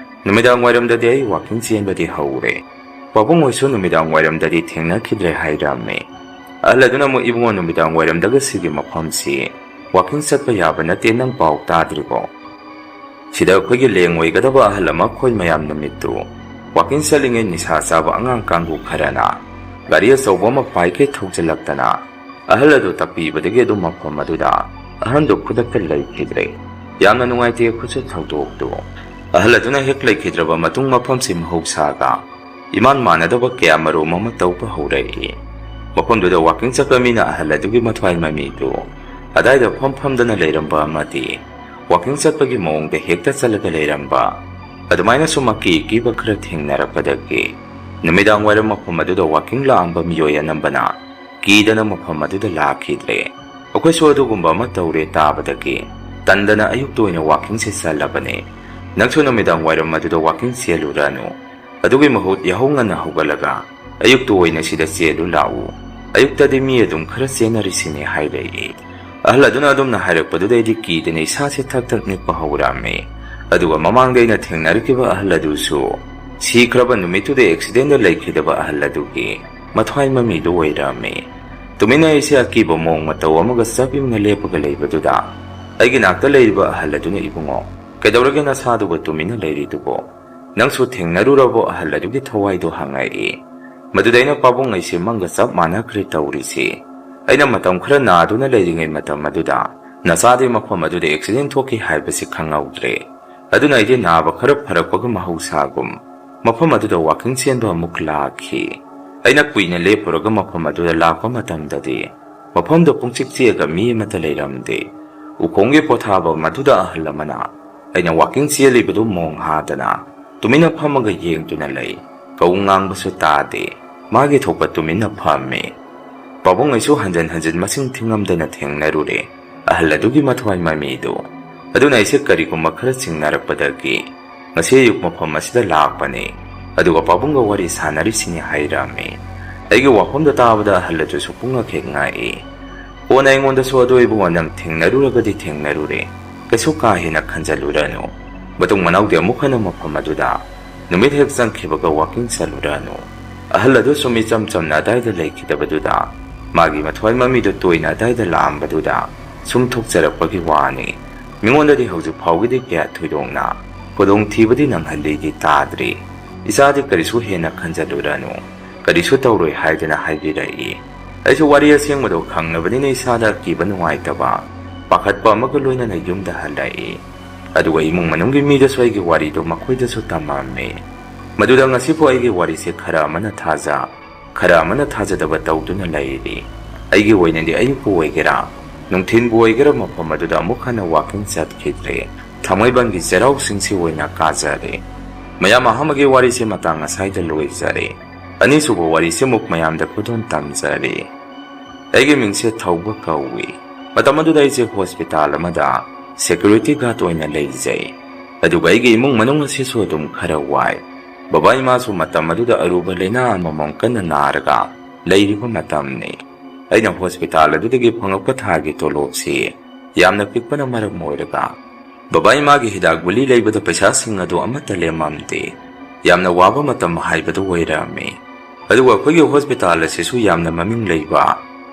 ꯅꯨꯃꯤꯗꯥꯡ ꯋꯥꯏꯔꯝꯗꯗꯤ ꯑꯩ ꯋꯥꯀꯤꯡ ꯆꯦꯟꯕꯗꯤ ꯍꯧꯔꯦ꯫ ꯄꯥꯕꯨꯡ ꯍꯣꯏꯁꯨ ꯅꯨꯃꯤꯗꯥꯡ ꯋꯥꯏꯔꯝꯗꯗꯤ ꯊꯦꯡꯅꯈꯤꯗ꯭ꯔꯦ ꯍꯥꯏꯔꯝꯃꯤ꯫ ꯑꯍꯜ ꯑꯗꯨꯅ ꯑꯃꯨꯛ, ꯏꯕꯨꯡꯉꯣ ꯅꯨꯃꯤꯗꯥꯡ ꯋꯥꯏꯔꯝꯗꯒ ꯁꯤꯒꯤ ꯃꯐꯝꯁꯤ ꯋꯥꯀꯤꯡ ꯆꯠꯄ ꯌꯥꯕ ꯅꯠꯇꯦ, ꯅꯪ ꯄꯥꯎ ꯇꯥꯗ꯭ꯔꯤꯕꯣ? ꯁꯤꯗ ꯑꯩꯈꯣꯏꯒꯤ ꯂꯦꯡ ꯑꯣꯏꯒꯗꯕ ꯑꯍꯜ ꯑꯃ ꯑꯩꯈꯣꯏ ꯃꯌꯥꯝ ꯅꯨꯃꯤꯠꯇꯨ ꯋꯥꯀꯤꯡ ꯆꯠꯂꯤꯉꯩ ꯅꯤꯁꯥ ꯆꯥꯕ ꯑꯉꯥꯡ ꯀꯥꯡꯕꯨ ꯈꯔꯅ ꯒꯥꯔꯤ ꯑꯆꯧꯕ ꯑꯃ ꯄꯥꯏꯈꯩ ꯊꯧꯖꯤꯜꯂꯛꯇꯅ ꯑꯍꯜ ꯑꯗꯨ ꯇꯞꯄꯤꯕꯗꯒꯤ ꯑꯗꯨꯝ ꯃꯐꯝ ꯑꯗꯨꯗ ꯑꯍꯟꯗꯨ ꯈꯨꯗꯛꯇ ꯂꯩꯈꯤꯗ꯭ꯔꯦ꯫ ꯌꯥꯝꯅ ꯅꯨꯡꯉꯥꯏꯇꯦ ꯑꯩꯈꯣꯏꯁꯨ ꯊꯧꯗꯣꯛꯇꯨ꯫ ꯑꯍꯜ ꯑꯗꯨꯅ ꯍꯦꯛ ꯂꯩꯈꯤꯗ꯭ꯔꯕ ꯃꯇꯨꯡ ꯃꯐꯝꯁꯤ ꯃꯍꯧꯁꯥꯒ ꯏꯃꯥꯟ ꯃꯥꯟꯅꯗꯕ ꯀꯌꯥ ꯃꯔꯨꯝ ꯑꯃ ꯇꯧꯕ ꯍꯧꯔꯛꯏ꯫ ꯃꯐꯝꯗꯨꯗ ꯋꯥꯀꯤꯡ ꯆꯠꯄ ꯃꯤꯅ ꯑꯍꯜ ꯑꯗꯨꯒꯤ ꯃꯊ꯭ꯋꯥꯏ ꯃꯃꯤꯗꯨ ꯑꯗꯥꯏꯗ ꯐꯝꯗꯅ ꯂꯩꯔꯝꯕ ꯑꯃꯗꯤ ꯋꯥꯀꯤꯡ ꯆꯠꯄꯒꯤ ꯃꯑꯣꯡꯗ ꯍꯦꯛꯇ ꯆꯠꯂꯒ ꯂꯩꯔꯝꯕ, ꯑꯗꯨꯃꯥꯏꯅ ꯁꯨꯝ ꯑꯀꯤꯕ ꯈꯔ ꯊꯦꯡꯅꯔꯛꯄꯗꯒꯤ ꯅꯨꯃꯤꯗꯥꯡ ꯋꯥꯏꯔꯝ ꯃꯐꯝ ꯑꯗꯨꯗ ꯋꯥꯀꯤꯡ ꯂꯥꯛꯑꯝꯕ ꯃꯤꯑꯣꯏ ꯑꯅꯝꯕꯅ ꯀꯤꯗꯅ ꯃꯐꯝ ꯑꯗꯨꯗ ꯂꯥꯛꯈꯤꯗ꯭ꯔꯦ꯫ ꯑꯩꯈꯣꯏꯁꯨ ꯑꯗꯨꯒꯨꯝꯕ ꯑꯃ ꯇꯧꯔꯦ ꯇꯥꯕꯗꯒꯤ ꯇꯟꯗꯅ ꯑꯌꯨꯛꯇ ꯑꯣꯏꯅ ꯋꯥꯀꯤꯡꯁꯦ ꯆꯠꯂꯕꯅꯦ꯫ ꯅꯪꯁꯨ ꯅꯨꯃꯤꯗꯥꯡ ꯋꯥꯏꯔꯝ ꯑꯗꯨꯗ ꯋꯥꯀꯤꯡ ꯆꯦꯜꯂꯨꯔꯅꯨ, ꯑꯗꯨꯒꯤ ꯃꯍꯨꯠ ꯌꯥꯍꯧ ꯉꯟꯅ ꯍꯧꯒꯠꯂꯒ ꯑꯌꯨꯛꯇ ꯑꯣꯏꯅ ꯁꯤꯗ ꯆꯦꯜꯂꯨ ꯂꯥꯛꯎ, ꯑꯌꯨꯛꯇꯗꯤ ꯃꯤ ꯑꯗꯨꯝ ꯈꯔ ꯆꯦꯟꯅꯔꯤꯁꯤꯅꯦ ꯍꯥꯏꯔꯛꯏ꯫ ꯑꯍꯜ ꯑꯗꯨꯅ ꯑꯗꯨꯝꯅ ꯍꯥꯏꯔꯛꯄꯗꯨꯗ ꯑꯩꯗꯤ ꯀꯤꯗꯅ ꯏꯁꯥꯁꯦ ꯊꯛ ꯅꯤꯛꯄ ꯍꯧꯔꯝꯃꯤ꯫ ꯑꯗꯨꯒ ꯃꯃꯥꯡꯗ ꯑꯩꯅ ꯊꯦꯡꯅꯔꯛꯈꯤꯕ ꯑꯍꯜ ꯑꯗꯨꯁꯨ ꯁꯤꯈ꯭ꯔꯕ ꯅꯨꯃꯤꯠꯇꯨꯗ ꯑꯦꯛꯁꯤꯗꯦꯟꯗ ꯂꯩꯈꯤꯗꯕ ꯑꯍꯜ ꯑꯗꯨꯒꯤ ꯃꯊ꯭ꯋꯥꯏ ꯃꯃꯤꯗꯨ ꯑꯣꯏꯔꯝꯃꯤ꯫ ꯇꯨꯃꯤꯟꯅ ꯑꯩꯁꯦ ꯑꯀꯤꯕ ꯃꯑꯣꯡ ꯃꯇꯧ ꯑꯃꯒ ꯆꯞ ꯌꯨꯡꯅ ꯂꯦꯞꯄꯒ ꯂꯩꯕꯗꯨꯗ ꯑꯩꯒꯤ ꯅꯥꯛꯇ ꯂꯩꯔꯤꯕ ꯑꯍꯜ ꯑꯗꯨꯅ, ꯏꯕꯨꯡꯉꯣ ꯀꯩꯗꯧꯔꯒꯦ ꯅꯁꯥꯗꯨꯕꯨ ꯇꯨꯃꯤꯟꯅ ꯂꯩꯔꯤꯗꯨꯕꯣ? ꯅꯪꯁꯨ ꯊꯦꯡꯅꯔꯨꯔꯕꯣ? ꯑꯍꯜ ꯑꯗꯨꯒꯤ ꯊꯋꯥꯏꯗꯣ ꯍꯪꯉꯛꯏ꯫ ꯃꯗꯨꯗ ꯑꯩꯅ, ꯄꯥꯕꯨꯡ ꯑꯩꯁꯦ ꯃꯪꯒ ꯆꯞ ꯃꯥꯟꯅꯈ꯭ꯔꯦ ꯇꯧꯔꯤꯁꯤ꯫ ꯑꯩꯅ ꯃꯇꯝ ꯈꯔ ꯅꯥꯗꯨꯅ ꯂꯩꯔꯤꯉꯩ ꯃꯇꯝ ꯑꯗꯨꯗ ꯅꯆꯥꯗꯤ ꯃꯐꯝ ꯑꯗꯨꯗ ꯑꯦꯛꯁꯤꯗꯦꯟ ꯊꯣꯛꯈꯤ ꯍꯥꯏꯕꯁꯤ ꯈꯪꯍꯧꯗ꯭ꯔꯦ꯫ ꯑꯗꯨꯅ ꯑꯩꯗꯤ ꯅꯥꯕ ꯈꯔ ꯐꯔꯛꯄꯒ ꯃꯍꯧꯁꯥꯒꯨꯝ ꯃꯐꯝ ꯑꯗꯨꯗ ꯋꯥꯀꯤꯡ ꯆꯦꯟꯕ ꯑꯃꯨꯛ ꯂꯥꯛꯈꯤ꯫ ꯑꯩꯅ ꯀꯨꯏꯅ ꯂꯦꯞꯄꯨꯔꯒ ꯃꯐꯝ ꯑꯗꯨꯗ ꯂꯥꯛꯄ ꯃꯇꯝꯗꯗꯤ ꯃꯐꯝꯗ ꯄꯨꯡꯆꯤꯛ ꯆꯤꯛꯑꯒ ꯃꯤ ꯑꯃꯠꯇ ꯂꯩꯔꯝꯗꯦ꯫ ꯎꯈꯣꯡꯒꯤ ꯄꯣꯊꯥꯕ ꯃꯗꯨꯗ ꯑꯍꯜ ꯑꯃꯅ ꯑꯩꯅ ꯋꯥꯀꯤꯡ ꯆꯦꯜꯂꯤꯕꯗꯨ ꯃꯣꯡ ꯍꯥꯗꯅ ꯇꯨꯃꯤꯟꯅ ꯐꯝꯃꯒ ꯌꯦꯡꯗꯨꯅ ꯂꯩ꯫ ꯀꯧ ꯉꯥꯡꯕꯁꯨ ꯇꯥꯗꯦ, ꯃꯥꯒꯤ ꯊꯣꯛꯄ ꯇꯨꯃꯤꯟꯅ ꯐꯝꯃꯤ꯫ ꯄꯥꯕꯨꯡ ꯑꯩꯁꯨ ꯍꯟꯖꯤꯟ ꯃꯁꯤꯡ ꯊꯤꯉꯝꯗꯅ ꯊꯦꯡꯅꯔꯨꯔꯦ ꯑꯍꯜ ꯑꯗꯨꯒꯤ ꯃꯊ꯭ꯋꯥꯏ ꯃꯃꯤꯗꯨ꯫ ꯑꯗꯨꯅ ꯑꯩꯁꯦ ꯀꯔꯤꯒꯨꯝꯕ ꯈꯔ ꯆꯤꯡꯅꯔꯛꯄꯗꯒꯤ ꯉꯁꯤ ꯑꯌꯨꯛ ꯃꯐꯝ ꯑꯁꯤꯗ ꯂꯥꯛꯄꯅꯤ, ꯑꯗꯨꯒ ꯄꯥꯕꯨꯡꯒ ꯋꯥꯔꯤ ꯁꯥꯟꯅꯔꯤꯁꯤꯅꯤ ꯍꯥꯏꯔꯝꯃꯤ꯫ ꯑꯩꯒꯤ ꯋꯥꯐꯝꯗ ꯇꯥꯕꯗ ꯑꯍꯜ ꯑꯗꯨꯁꯨ ꯄꯨꯡꯉꯛ ꯍꯦꯛ ꯉꯛꯏ꯫ ꯀꯣꯟꯅ ꯑꯩꯉꯣꯟꯗꯁꯨ ꯑꯗꯨ ꯏꯕꯨꯡꯉꯣ ꯅꯪ ꯊꯦꯡꯅꯔꯨꯔꯒꯗꯤ ꯊꯦꯡꯅꯔꯨꯔꯦ, ꯀꯩꯁꯨ ꯀꯥ ꯍꯦꯟꯅ ꯈꯟꯖꯜꯂꯨꯔꯅꯨ. ꯃꯇꯨꯡ ꯃꯅꯥꯎꯗꯤ ꯑꯃꯨꯛ ꯍꯟꯅ ꯃꯐꯝ ꯑꯗꯨꯗ ꯅꯨꯃꯤꯠ ꯍꯦꯛ ꯆꯪꯈꯤꯕꯒ ꯋꯥꯀꯤꯡ ꯆꯠꯂꯨꯔꯅꯨ. ꯑꯍꯜ ꯑꯗꯨ ꯁꯨꯝ ꯏꯆꯝ ꯆꯝꯅ ꯑꯗꯥꯏꯗ ꯂꯩꯈꯤꯗꯕꯗꯨꯗ, ꯃꯥꯒꯤ ꯃꯊ꯭ꯋꯥꯏ ꯃꯃꯤꯗꯨ ꯇꯣꯏꯅ ꯑꯗꯥꯏꯗ ꯂꯥꯛꯑꯝꯕꯗꯨꯗ ꯁꯨꯝ ꯊꯣꯛꯆꯔꯛꯄꯒꯤ ꯋꯥꯅꯤ. ꯃꯤꯉꯣꯟꯗꯗꯤ ꯍꯧꯖꯤꯛ ꯐꯥꯎꯒꯤꯗꯤ ꯀꯌꯥ ꯊꯣꯏꯗꯣꯛꯅ ꯈꯨꯗꯣꯡꯊꯤꯕꯗꯤ ꯅꯪꯍꯜꯂꯤꯗꯤ ꯇꯥꯗ꯭ꯔꯤ. ꯏꯆꯥꯗꯤ ꯀꯔꯤꯁꯨ ꯍꯦꯟꯅ ꯈꯟꯖꯜꯂꯨꯔꯅꯨ, ꯀꯔꯤꯁꯨ ꯇꯧꯔꯣꯏ ꯍꯥꯏꯗꯅ ꯍꯥꯏꯕꯤꯔꯛꯏ. ꯑꯩꯁꯨ ꯋꯥꯔꯤ ꯑꯁꯦꯡꯕꯗꯣ ꯈꯪꯅꯕꯅꯤꯅ ꯏꯁꯥꯗ ꯑꯀꯤꯕ ꯅꯨꯡꯉꯥꯏꯇꯕ, ꯄꯥꯈꯠꯄ ꯑꯃꯒ ꯂꯣꯏꯅꯅ ꯌꯨꯝꯗ ꯍꯜꯂꯛꯏ. ꯑꯗꯨꯒ ꯏꯃꯨꯡ ꯃꯅꯨꯡꯒꯤ ꯃꯤꯗꯁꯨ ꯑꯩꯒꯤ ꯋꯥꯔꯤꯗꯣ ꯃꯈꯣꯏꯗꯁꯨ ꯇꯝꯃꯝꯃꯤ. ꯃꯗꯨꯗ ꯉꯁꯤꯐꯥꯎ ꯑꯩꯒꯤ ꯋꯥꯔꯤꯁꯦ ꯈꯔ ꯑꯃꯅ ꯊꯥꯖ, ꯈꯔ ꯑꯃꯅ ꯊꯥꯖꯗꯕ ꯇꯧꯗꯨꯅ ꯂꯩꯔꯤ. ꯑꯩꯒꯤ ꯑꯣꯏꯅꯗꯤ ꯑꯌꯨꯛꯄꯨ ꯑꯣꯏꯒꯦꯔꯥ ꯅꯨꯡꯊꯤꯟꯕꯨ ꯑꯣꯏꯒꯦꯔꯥ ꯃꯐꯝ ꯑꯗꯨꯗ ꯑꯃꯨꯛ ꯍꯟꯅ ꯋꯥꯀꯤꯡ ꯆꯠꯈꯤꯗ꯭ꯔꯦ. ꯊꯥꯡꯃꯩꯕꯟꯒꯤ ꯆꯩꯔꯥꯎꯆꯤꯡꯁꯤ ꯑꯣꯏꯅ ꯀꯥꯖꯔꯦ. ꯃꯌꯥꯝ ꯑꯍꯥꯟꯕꯒꯤ ꯋꯥꯔꯤꯁꯦ ꯃꯇꯥꯡ ꯉꯁꯥꯏꯗ ꯂꯣꯏꯖꯔꯦ. ꯑꯅꯤꯁꯨꯕ ꯋꯥꯔꯤꯁꯦ ꯑꯃꯨꯛ ꯃꯌꯥꯝꯗ ꯈꯨꯗꯣꯟ ꯇꯝꯖꯔꯦ. ꯑꯩꯒꯤ ꯃꯤꯡꯁꯦ ꯊꯧꯕ ꯀꯧꯏ. ꯃꯇꯝ ꯑꯗꯨꯗ ꯑꯩꯁꯦ ꯍꯣꯁꯄꯤꯇꯥꯜ ꯑꯃꯗ ꯁꯦꯀ꯭ꯌꯨꯔꯤꯇꯤ ꯒꯥꯔꯗ ꯑꯣꯏꯅ ꯂꯩꯖꯩ. ꯑꯗꯨꯒ ꯑꯩꯒꯤ ꯏꯃꯨꯡ ꯃꯅꯨꯡ ꯑꯁꯤꯁꯨ ꯑꯗꯨꯝ ꯈꯔ ꯋꯥꯏ. ꯕꯕꯥ ꯏꯃꯥꯁꯨ ꯃꯇꯝ ꯑꯗꯨꯗ ꯑꯔꯨꯕ ꯂꯩꯅꯥ ꯑꯃꯃꯝ ꯀꯟꯅ ꯅꯥꯔꯒ ꯂꯩꯔꯤꯕ ꯃꯇꯝꯅꯤ. ꯑꯩꯅ ꯍꯣꯁꯄꯤꯇꯥꯜ ꯑꯗꯨꯗꯒꯤ ꯐꯪꯂꯛꯄ ꯊꯥꯒꯤ ꯇꯣꯂꯣꯞꯁꯤ ꯌꯥꯝꯅ ꯄꯤꯛꯄꯅ ꯃꯔꯝ ꯑꯣꯏꯔꯒ ꯕꯕꯥ ꯏꯃꯥꯒꯤ ꯍꯤꯗꯥꯛ ꯒꯨꯂꯤ ꯂꯩꯕꯗ ꯄꯩꯁꯥꯁꯤꯡ ꯑꯗꯨ ꯑꯃꯠꯇ ꯂꯦꯝꯃꯝꯗꯦ. ꯌꯥꯝꯅ ꯋꯥꯕ ꯃꯇꯝ ꯍꯥꯏꯕꯗꯨ ꯑꯣꯏꯔꯝꯃꯤ. ꯑꯗꯨꯒ ꯑꯩꯈꯣꯏꯒꯤ ꯍꯣꯁꯄꯤꯇꯥꯜ ꯑꯁꯤꯁꯨ ꯌꯥꯝꯅ ꯃꯃꯤꯡ ꯂꯩꯕ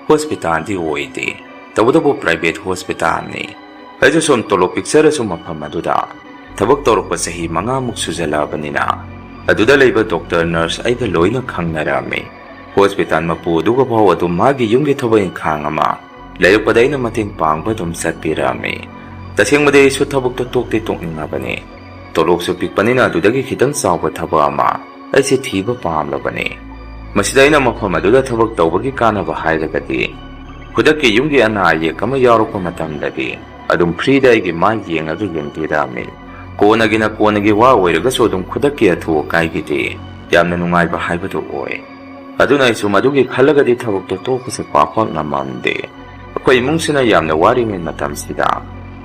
ꯍꯣꯁꯄꯤꯇꯥꯜꯗꯤ ꯑꯣꯏꯗꯦ. ꯇꯧꯕꯇꯕꯨ ꯄ꯭ꯔꯥꯏꯚꯦꯠ ꯍꯣꯁꯄꯤꯇꯥꯜꯅꯤ. ꯑꯩꯁꯨ ꯁꯨꯝ ꯇꯣꯂꯣꯞ ꯄꯤꯛꯆꯔꯁꯨ ꯃꯐꯝ ꯑꯗꯨꯗ ꯊꯕꯛ ꯇꯧꯔꯛꯄ ꯆꯍꯤ 5 ꯁꯨꯖꯜꯂꯛꯑꯕꯅꯤꯅ ꯑꯗꯨꯗ ꯂꯩꯕ ꯗꯣꯛꯇꯔ ꯅꯔꯁ ꯑꯩꯒ ꯂꯣꯏꯅ ꯈꯪꯅꯔꯝꯃꯤ. ꯍꯣꯁꯄꯤꯇꯥꯜ ꯃꯄꯨ ꯑꯗꯨꯒ ꯐꯥꯎ ꯑꯗꯨꯝ ꯃꯥꯒꯤ ꯌꯨꯝꯒꯤ ꯊꯕꯛ ꯏꯪꯈꯥꯡ ꯑꯃ ꯂꯩꯔꯛꯄꯗ ꯑꯩꯅ ꯃꯇꯦꯡ ꯄꯥꯡꯕ ꯑꯗꯨꯝ ꯆꯠꯄꯤꯔꯝꯃꯤ. ꯇꯁꯦꯡꯕꯗꯤ ꯑꯩꯁꯨ ꯊꯕꯛꯇꯣ ꯇꯣꯛꯇꯤ ꯇꯣꯛꯅꯤꯡꯉꯕꯅꯤ. ꯇꯣꯂꯣꯞꯁꯨ ꯄꯤꯛꯄꯅꯤꯅ ꯑꯗꯨꯗꯒꯤ ꯈꯤꯇꯪ ꯆꯥꯎꯕ ꯊꯕꯛ ꯑꯃ ꯑꯩꯁꯦ ꯊꯤꯕ ꯄꯥꯝꯂꯕꯅꯤ. ꯃꯁꯤꯗ ꯑꯩꯅ ꯃꯐꯝ ꯑꯗꯨꯗ ꯊꯕꯛ ꯇꯧꯕꯒꯤ ꯀꯥꯟꯅꯕ ꯍꯥꯏꯔꯒꯗꯤ ꯈꯨꯗꯛꯀꯤ ꯌꯨꯝꯒꯤ ꯑꯅꯥ ꯑꯌꯦꯛ ꯑꯃ ꯌꯥꯎꯔꯛꯄ ꯃꯇꯝꯗꯗꯤ ꯑꯗꯨꯝ ꯐ꯭ꯔꯤꯗ ꯑꯩꯒꯤ ꯃꯥꯏ ꯌꯦꯡꯉꯒ ꯌꯦꯡꯕꯤꯔꯝꯃꯤ. ꯀꯣꯟꯅꯒꯤ ꯋꯥ ꯑꯣꯏꯔꯒꯁꯨ ꯑꯗꯨꯝ ꯈꯨꯗꯛꯀꯤ ꯑꯊꯨ ꯑꯀꯥꯏꯒꯤꯗꯤ ꯌꯥꯝꯅ ꯅꯨꯡꯉꯥꯏꯕ ꯍꯥꯏꯕꯗꯨ ꯑꯣꯏ. ꯑꯗꯨꯅ ꯑꯩꯁꯨ ꯃꯗꯨꯒꯤ ꯈꯜꯂꯒꯗꯤ ꯊꯕꯛꯇꯣ ꯇꯣꯛꯄꯁꯦ ꯄꯥꯛ ꯉꯝꯃꯝꯗꯦ. ꯑꯩꯈꯣꯏ ꯏꯃꯨꯡꯁꯤꯅ ꯌꯥꯝꯅ ꯋꯥꯔꯤꯉꯩ ꯃꯇꯝꯁꯤꯗ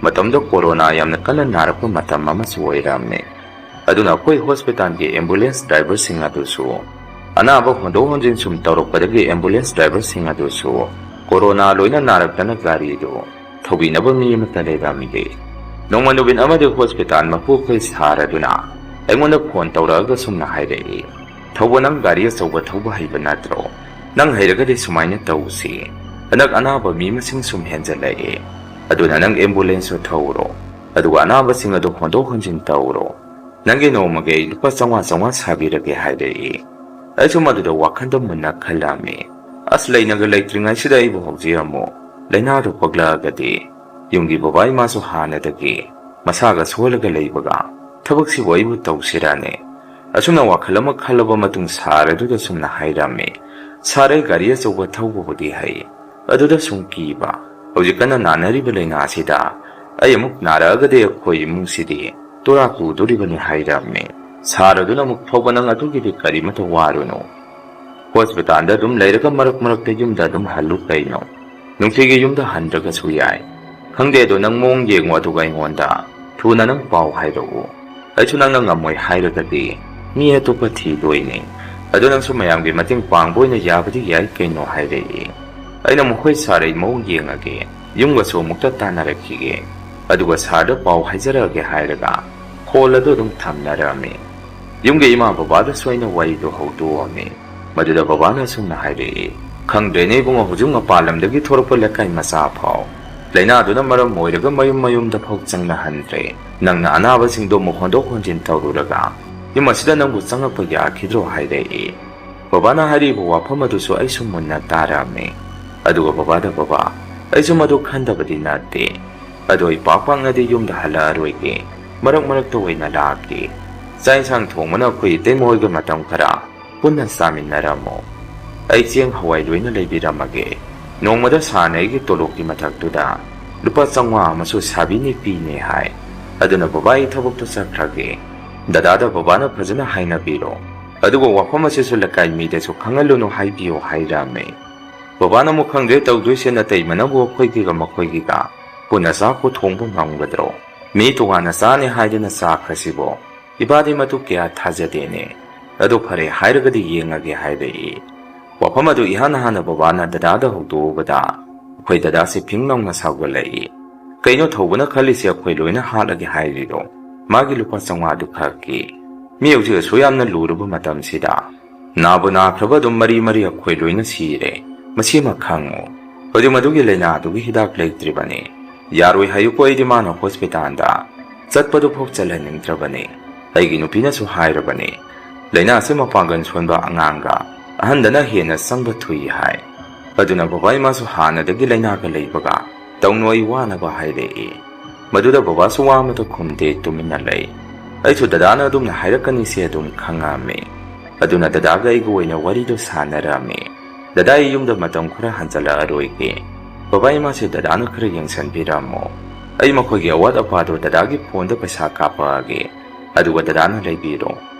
ꯃꯇꯝꯗ ꯀꯣꯔꯣꯅꯥ ꯌꯥꯝꯅ ꯀꯟꯅ ꯅꯥꯔꯛꯄ ꯃꯇꯝ ꯑꯃꯁꯨ ꯑꯣꯏꯔꯝꯃꯤ. ꯑꯗꯨꯅ ꯑꯩꯈꯣꯏ ꯍꯣꯁꯄꯤꯇꯥꯜꯒꯤ ꯑꯦꯝꯕꯨꯂꯦꯟꯁ ꯗ꯭ꯔꯥꯏꯚꯔꯁꯤꯡ ꯑꯗꯨꯁꯨ ꯑꯅꯥꯕ ꯍꯣꯟꯗꯣꯛ ꯍꯣꯟꯖꯤꯟ ꯁꯨꯝ ꯇꯧꯔꯛꯄꯗꯒꯤ ꯑꯦꯝꯕꯨꯂꯦꯟꯁ ꯗ꯭ꯔꯥꯏꯚꯔꯁꯤꯡ ꯑꯗꯨꯁꯨ ꯀꯣꯔꯣꯅꯥ ꯂꯣꯏꯅ ꯅꯥꯔꯛꯇꯅ ꯒꯥꯔꯤꯗꯨ ꯊꯧꯕꯤꯅꯕ ꯃꯤ ꯑꯃꯠꯇ ꯂꯩꯔꯝꯗꯦ. ꯅꯣꯡꯃ ꯅꯨꯃꯤꯠ ꯑꯃꯗꯤ ꯍꯣꯁꯄꯤꯇꯥꯜ ꯃꯄꯨ ꯑꯩꯈꯣꯏ ꯁꯥꯔ ꯑꯗꯨꯅ ꯑꯩꯉꯣꯟꯗ ꯐꯣꯟ ꯇꯧꯔꯛꯑꯒ ꯁꯨꯝꯅ ꯍꯥꯏꯔꯛꯏ, "ꯊꯧꯕ, ꯅꯪ ꯒꯥꯔꯤ ꯑꯆꯧꯕ ꯊꯧꯕ ꯍꯩꯕ ꯅꯠꯇ꯭ꯔꯣ? ꯅꯪ ꯍꯩꯔꯒꯗꯤ ꯁꯨꯃꯥꯏꯅ ꯇꯧꯁꯤ. ꯍꯟꯗꯛ ꯑꯅꯥꯕ ꯃꯤ ꯃꯁꯤꯡ ꯁꯨꯝ ꯍꯦꯟꯖꯜꯂꯛꯑꯦ. ꯑꯗꯨꯅ ꯅꯪ ꯑꯦꯝꯕꯨꯂꯦꯟꯁꯁꯨ ꯊꯧꯔꯣ. ꯑꯗꯨꯒ ꯑꯅꯥꯕꯁꯤꯡ ꯑꯗꯨ ꯍꯣꯟꯗꯣꯛ ꯍꯣꯟꯖꯤꯟ ꯇꯧꯔꯣ. ꯅꯪꯒꯤ ꯅꯣꯡꯃꯒꯤ ꯑꯩ ꯂꯨꯄꯥ 500 ꯁꯥꯕꯤꯔꯒꯦ" ꯍꯥꯏꯔꯛꯏ. ꯑꯩꯁꯨ ꯃꯗꯨꯗ ꯋꯥꯈꯟꯗ ꯃꯨꯟꯅ ꯈꯜꯂꯝꯃꯤ. ꯑꯁ, ꯂꯩꯅꯒ ꯂꯩꯇ꯭ꯔꯤꯉꯩꯁꯤꯗ ꯑꯩꯕꯨ ꯍꯧꯖꯤꯛ ꯑꯃꯨꯛ ꯂꯩꯅꯥꯗꯨ ꯄꯛꯂꯛꯑꯒꯗꯤ ꯌꯨꯝꯒꯤ ꯕꯕꯥ ꯏꯃꯥꯁꯨ ꯍꯥꯟꯅꯗꯒꯤ ꯃꯁꯥꯒ ꯁꯣꯜꯂꯒ ꯂꯩꯕꯒ ꯊꯕꯛꯁꯤꯕꯨ ꯑꯩꯕꯨ ꯇꯧꯁꯤꯔꯅꯦ? ꯑꯁꯨꯝꯅ ꯋꯥꯈꯜ ꯑꯃ ꯈꯜꯂꯕ ꯃꯇꯨꯡ ꯁꯥꯔ ꯑꯗꯨꯗ ꯁꯨꯝꯅ ꯍꯥꯏꯔꯝꯃꯤ, "ꯁꯥꯔ, ꯑꯩ ꯒꯥꯔꯤ ꯑꯆꯧꯕ ꯊꯧꯕꯕꯨꯗꯤ ꯍꯩ. ꯑꯗꯨꯗ ꯁꯨꯝ ꯀꯤꯕ, ꯍꯧꯖꯤꯛ ꯀꯟꯅ ꯅꯥꯅꯔꯤꯕ ꯂꯩꯅꯥꯁꯤꯗ ꯑꯩ ꯑꯃꯨꯛ ꯅꯥꯔꯛꯑꯒꯗꯤ ꯑꯩꯈꯣꯏ ꯏꯃꯨꯡꯁꯤꯗꯤ ꯇꯣꯔꯥ ꯄꯨꯗꯣꯔꯤꯕꯅꯤ" ꯍꯥꯏꯔꯝꯃꯤ. ꯁꯥꯔ ꯑꯗꯨꯅ ꯑꯃꯨꯛ, "ꯐꯧꯕ, ꯅꯪ ꯑꯗꯨꯒꯤꯗꯤ ꯀꯔꯤꯃꯇ ꯋꯥꯔꯨꯅꯨ. ꯍꯣꯁꯄꯤꯇꯥꯜꯗ ꯑꯗꯨꯝ ꯂꯩꯔꯒ ꯃꯔꯛ ꯃꯔꯛꯇ ꯌꯨꯝꯗ ꯑꯗꯨꯝ ꯍꯜꯂꯨ ꯀꯩꯅꯣ. ꯅꯨꯡꯇꯤꯒꯤ ꯌꯨꯝꯗ ꯍꯟꯗ꯭ꯔꯒꯁꯨ ꯌꯥꯏ. ꯈꯪꯗꯦ, ꯑꯗꯣ ꯅꯪ ꯃꯑꯣꯡ ꯌꯦꯡꯉꯣ ꯑꯗꯨꯒ ꯑꯩꯉꯣꯟꯗ ꯊꯨꯅ ꯅꯪ ꯄꯥꯎ ꯍꯥꯏꯔꯛꯎ. ꯑꯩꯁꯨ ꯅꯪꯅ ꯉꯝꯃꯣꯏ ꯍꯥꯏꯔꯒꯗꯤ ꯃꯤ ꯑꯇꯣꯞꯄ ꯊꯤꯗꯣꯏꯅꯤ. ꯑꯗꯨ ꯅꯪꯁꯨ ꯃꯌꯥꯝꯒꯤ ꯃꯇꯦꯡ ꯄꯥꯡꯕ ꯑꯣꯏꯅ ꯌꯥꯕꯗꯤ ꯌꯥꯏ ꯀꯩꯅꯣ" ꯍꯥꯏꯔꯛꯏ. ꯑꯩꯅ "ꯃꯈꯣꯏ ꯁꯥꯔ, ꯑꯩ ꯃꯑꯣꯡ ꯌꯦꯡꯉꯒꯦ. ꯌꯨꯝꯒꯁꯨ ꯑꯃꯨꯛꯇ ꯇꯥꯟꯅꯔꯛꯈꯤꯒꯦ. ꯑꯗꯨꯒ ꯁꯥꯔꯗ ꯄꯥꯎ ꯍꯥꯏꯖꯔꯛꯑꯒꯦ" ꯍꯥꯏꯔꯒ ꯀꯣꯜ ꯑꯗꯨ ꯑꯗꯨꯝ ꯊꯝꯅꯔꯝꯃꯤ. ꯌꯨꯝꯒꯤ ꯏꯃꯥ ꯕꯕꯥꯗꯁꯨ ꯑꯩꯅ ꯋꯥꯔꯤꯗꯨ ꯍꯧꯗꯣꯛꯑꯝꯃꯤ. ꯃꯗꯨꯗ ꯕꯕꯥꯅ ꯑꯁꯨꯝꯅ ꯍꯥꯏꯔꯛꯏ, "ꯈꯪꯗ꯭ꯔꯦꯅꯦ ꯏꯕꯨꯡꯉꯣ, ꯍꯧꯖꯤꯛ ꯃꯄꯥꯟ ꯂꯝꯗꯒꯤ ꯊꯣꯔꯛꯄ ꯂꯩꯀꯥꯏ ꯃꯆꯥ ꯐꯥꯎ ꯂꯩꯅꯥꯗꯨꯅ ꯃꯔꯝ ꯑꯣꯏꯔꯒ ꯃꯌꯨꯝ ꯃꯌꯨꯝꯗ ꯐꯥꯎ ꯆꯪꯅꯍꯟꯗ꯭ꯔꯦ. ꯅꯪꯅ ꯑꯅꯥꯕꯁꯤꯡꯗꯣ ꯑꯃꯨꯛ ꯍꯣꯟꯗꯣꯛ ꯍꯣꯟꯖꯤꯟ ꯇꯧꯔꯨꯔꯒ ꯌꯨꯝ ꯑꯁꯤꯗ ꯅꯪꯕꯨ ꯆꯪꯉꯛꯄ ꯌꯥꯈꯤꯗ꯭ꯔꯣ" ꯍꯥꯏꯔꯛꯏ. ꯕꯕꯥꯅ ꯍꯥꯏꯔꯤꯕ ꯋꯥꯐꯝ ꯑꯗꯨꯁꯨ ꯑꯩꯁꯨ ꯃꯨꯟꯅ ꯇꯥꯔꯝꯃꯤ. ꯑꯗꯨꯒ ꯕꯕꯥꯗ, "ꯕꯕꯥ, ꯑꯩꯁꯨ ꯃꯗꯨ ꯈꯟꯗꯕꯗꯤ ꯅꯠꯇꯦ. ꯑꯗꯣ ꯑꯩ ꯄꯥꯛꯅꯗꯤ ꯌꯨꯝꯗ ꯍꯜꯂꯛꯑꯔꯣꯏꯒꯦ. ꯃꯔꯛ ꯃꯔꯛꯇ ꯑꯣꯏꯅ ꯂꯥꯛꯀꯦ. ꯆꯥꯛ ꯏꯟꯁꯥꯡ ꯊꯣꯡꯕꯅ ꯑꯩꯈꯣꯏ ꯏꯇꯩꯃ ꯍꯣꯏꯒ ꯃꯇꯝ ꯈꯔ ꯄꯨꯟꯅ ꯆꯥꯃꯤꯟꯅꯔꯝꯃꯣ. ꯑꯩ ꯆꯦꯡ ꯍꯋꯥꯏ ꯂꯣꯏꯅ ꯂꯩꯕꯤꯔꯝꯃꯒꯦ. ꯅꯣꯡꯃꯗ ꯁꯥꯔꯅ ꯑꯩꯒꯤ ꯇꯣꯂꯣꯞꯀꯤ ꯃꯊꯛꯇꯨꯗ ꯂꯨꯄꯥ 500 ꯑꯃꯁꯨ ꯁꯥꯕꯤꯅꯤ ꯄꯤꯅꯦ ꯍꯥꯏ. ꯑꯗꯨꯅ ꯕꯕꯥ, ꯑꯩ ꯊꯕꯛꯇꯣ ꯆꯠꯈ꯭ꯔꯒꯦ. ꯗꯗꯥꯗ ꯕꯕꯥꯅ ꯐꯖꯅ ꯍꯥꯏꯅꯕꯤꯔꯣ. ꯑꯗꯨꯒ ꯋꯥꯐꯝ ꯑꯁꯤꯁꯨ ꯂꯩꯀꯥꯏ ꯃꯤꯗꯁꯨ ꯈꯪꯍꯜꯂꯨꯅꯨ ꯍꯥꯏꯕꯤꯌꯣ" ꯍꯥꯏꯔꯝꯃꯤ. ꯕꯕꯥꯅ ꯑꯃꯨꯛ, "ꯈꯪꯗ꯭ꯔꯦ ꯇꯧꯗꯣꯏꯁꯦ, ꯅꯇꯩꯃꯅꯕꯨ ꯑꯩꯈꯣꯏꯒꯤꯒ ꯃꯈꯣꯏꯒꯤꯒ ꯄꯨꯟꯅ ꯆꯥꯛꯄꯨ ꯊꯣꯡꯕ ꯉꯝꯒꯗ꯭ꯔꯣ? ꯃꯤ ꯇꯣꯉꯥꯟꯅ ꯆꯥꯅꯤ ꯍꯥꯏꯗꯅ ꯆꯥꯈ꯭ꯔꯁꯤꯕꯣ? ꯏꯕꯥꯗꯤ ꯃꯗꯨ ꯀꯌꯥ ꯊꯥꯖꯗꯦꯅꯦ. ꯑꯗꯨ ꯐꯔꯦ ꯍꯥꯏꯔꯒꯗꯤ ꯌꯦꯡꯉꯒꯦ" ꯍꯥꯏꯔꯛꯏ. ꯋꯥꯐꯝ ꯑꯗꯨ ꯏꯍꯥꯟ ꯍꯥꯟꯅ ꯕꯕꯥꯅ ꯗꯗꯥꯗ ꯍꯧꯗꯣꯛꯎꯕꯗ ꯑꯩꯈꯣꯏ ꯗꯗꯥꯁꯤ ꯐꯤꯡ ꯂꯥꯎꯅ ꯁꯥꯎꯒꯠꯂꯛꯏ꯫ ꯀꯩꯅꯣ ꯊꯧꯕꯅ ꯈꯜꯂꯤꯁꯦ ꯑꯩꯈꯣꯏ ꯂꯣꯏꯅ ꯍꯥꯠꯂꯒꯦ ꯍꯥꯏꯔꯤꯔꯣ? ꯃꯥꯒꯤ ꯂꯨꯄꯥ 500ꯗꯨ ꯈꯛꯀꯤ ꯃꯤ ꯍꯧꯖꯤꯛ ꯑꯁꯨ ꯌꯥꯝꯅ ꯂꯨꯔꯕ ꯃꯇꯝꯁꯤꯗ ꯅꯥꯕꯨ ꯅꯥꯈ꯭ꯔꯕ ꯑꯗꯨꯝ ꯃꯔꯤ ꯑꯩꯈꯣꯏ ꯂꯣꯏꯅ ꯁꯤꯔꯦ꯫ ꯃꯁꯤꯃ ꯈꯪꯉꯨ꯫ ꯍꯧꯖꯤꯛ ꯃꯗꯨꯒꯤ ꯂꯩꯅꯥꯗꯨꯒꯤ ꯍꯤꯗꯥꯛ ꯂꯩꯇ꯭ꯔꯤꯕꯅꯤ꯫ ꯌꯥꯔꯣꯏ ꯍꯥꯏꯌꯨꯀꯣ ꯑꯩꯗꯤ ꯃꯥꯅ ꯍꯣꯁꯄꯤꯇꯥꯜꯗ ꯆꯠꯄꯗꯨꯐꯥꯎ ꯆꯠꯍꯟꯅꯤꯡꯗ꯭ꯔꯕꯅꯤ꯫ ꯑꯩꯒꯤ ꯅꯨꯄꯤꯅꯁꯨ ꯍꯥꯏꯔꯕꯅꯤ ꯂꯩꯅꯥ ꯑꯁꯤ ꯃꯄꯥꯡꯒꯜ ꯁꯣꯟꯕ ꯑꯉꯥꯡꯒ ꯑꯍꯟꯗꯅ ꯍꯦꯟꯅ ꯆꯪꯕ ꯊꯨꯏ ꯍꯥꯏ꯫ ꯑꯗꯨꯅ ꯕꯕꯥ ꯏꯃꯥꯁꯨ ꯍꯥꯟꯅꯗꯒꯤ ꯂꯩꯅꯥꯒ ꯂꯩꯕꯒ ꯇꯧꯅꯣꯏ ꯋꯥꯅꯕ ꯍꯥꯏꯔꯛꯏ꯫ ꯃꯗꯨꯗ ꯕꯕꯥꯁꯨ ꯋꯥ ꯑꯃꯇ ꯈꯨꯝꯗꯦ ꯇꯨꯃꯤꯟꯅ ꯂꯩ꯫ ꯑꯩꯁꯨ ꯗꯗꯥꯅ ꯑꯗꯨꯝꯅ ꯍꯥꯏꯔꯛꯀꯅꯤꯁꯦ ꯑꯗꯨꯝ ꯈꯪꯉꯝꯃꯤ꯫ ꯑꯗꯨꯅ ꯗꯗꯥꯒ ꯑꯩꯒ ꯑꯣꯏꯅ ꯋꯥꯔꯤꯗꯣ ꯁꯥꯟꯅꯔꯝꯃꯤ꯫ ꯗꯗꯥ ꯑꯩ ꯌꯨꯝꯗ ꯃꯇꯝ ꯈꯔ ꯍꯟꯖꯜꯂꯛꯑꯔꯣꯏꯒꯦ꯫ ꯕꯕꯥ ꯏꯃꯥꯁꯦ ꯗꯗꯥꯅ ꯈꯔ ꯌꯦꯡꯁꯟꯕꯤꯔꯝꯃꯣ꯫ ꯑꯩ ꯃꯈꯣꯏꯒꯤ ꯑꯋꯥꯠ ꯑꯄꯥꯗꯣ ꯗꯗꯥꯒꯤ ꯐꯣꯟꯗ ꯄꯩꯁꯥ ꯀꯥꯞꯄꯛꯑꯒꯦ꯫ ꯑꯗꯨꯒ ꯗꯗꯥꯅ ꯂꯩꯕꯤꯔꯣ꯫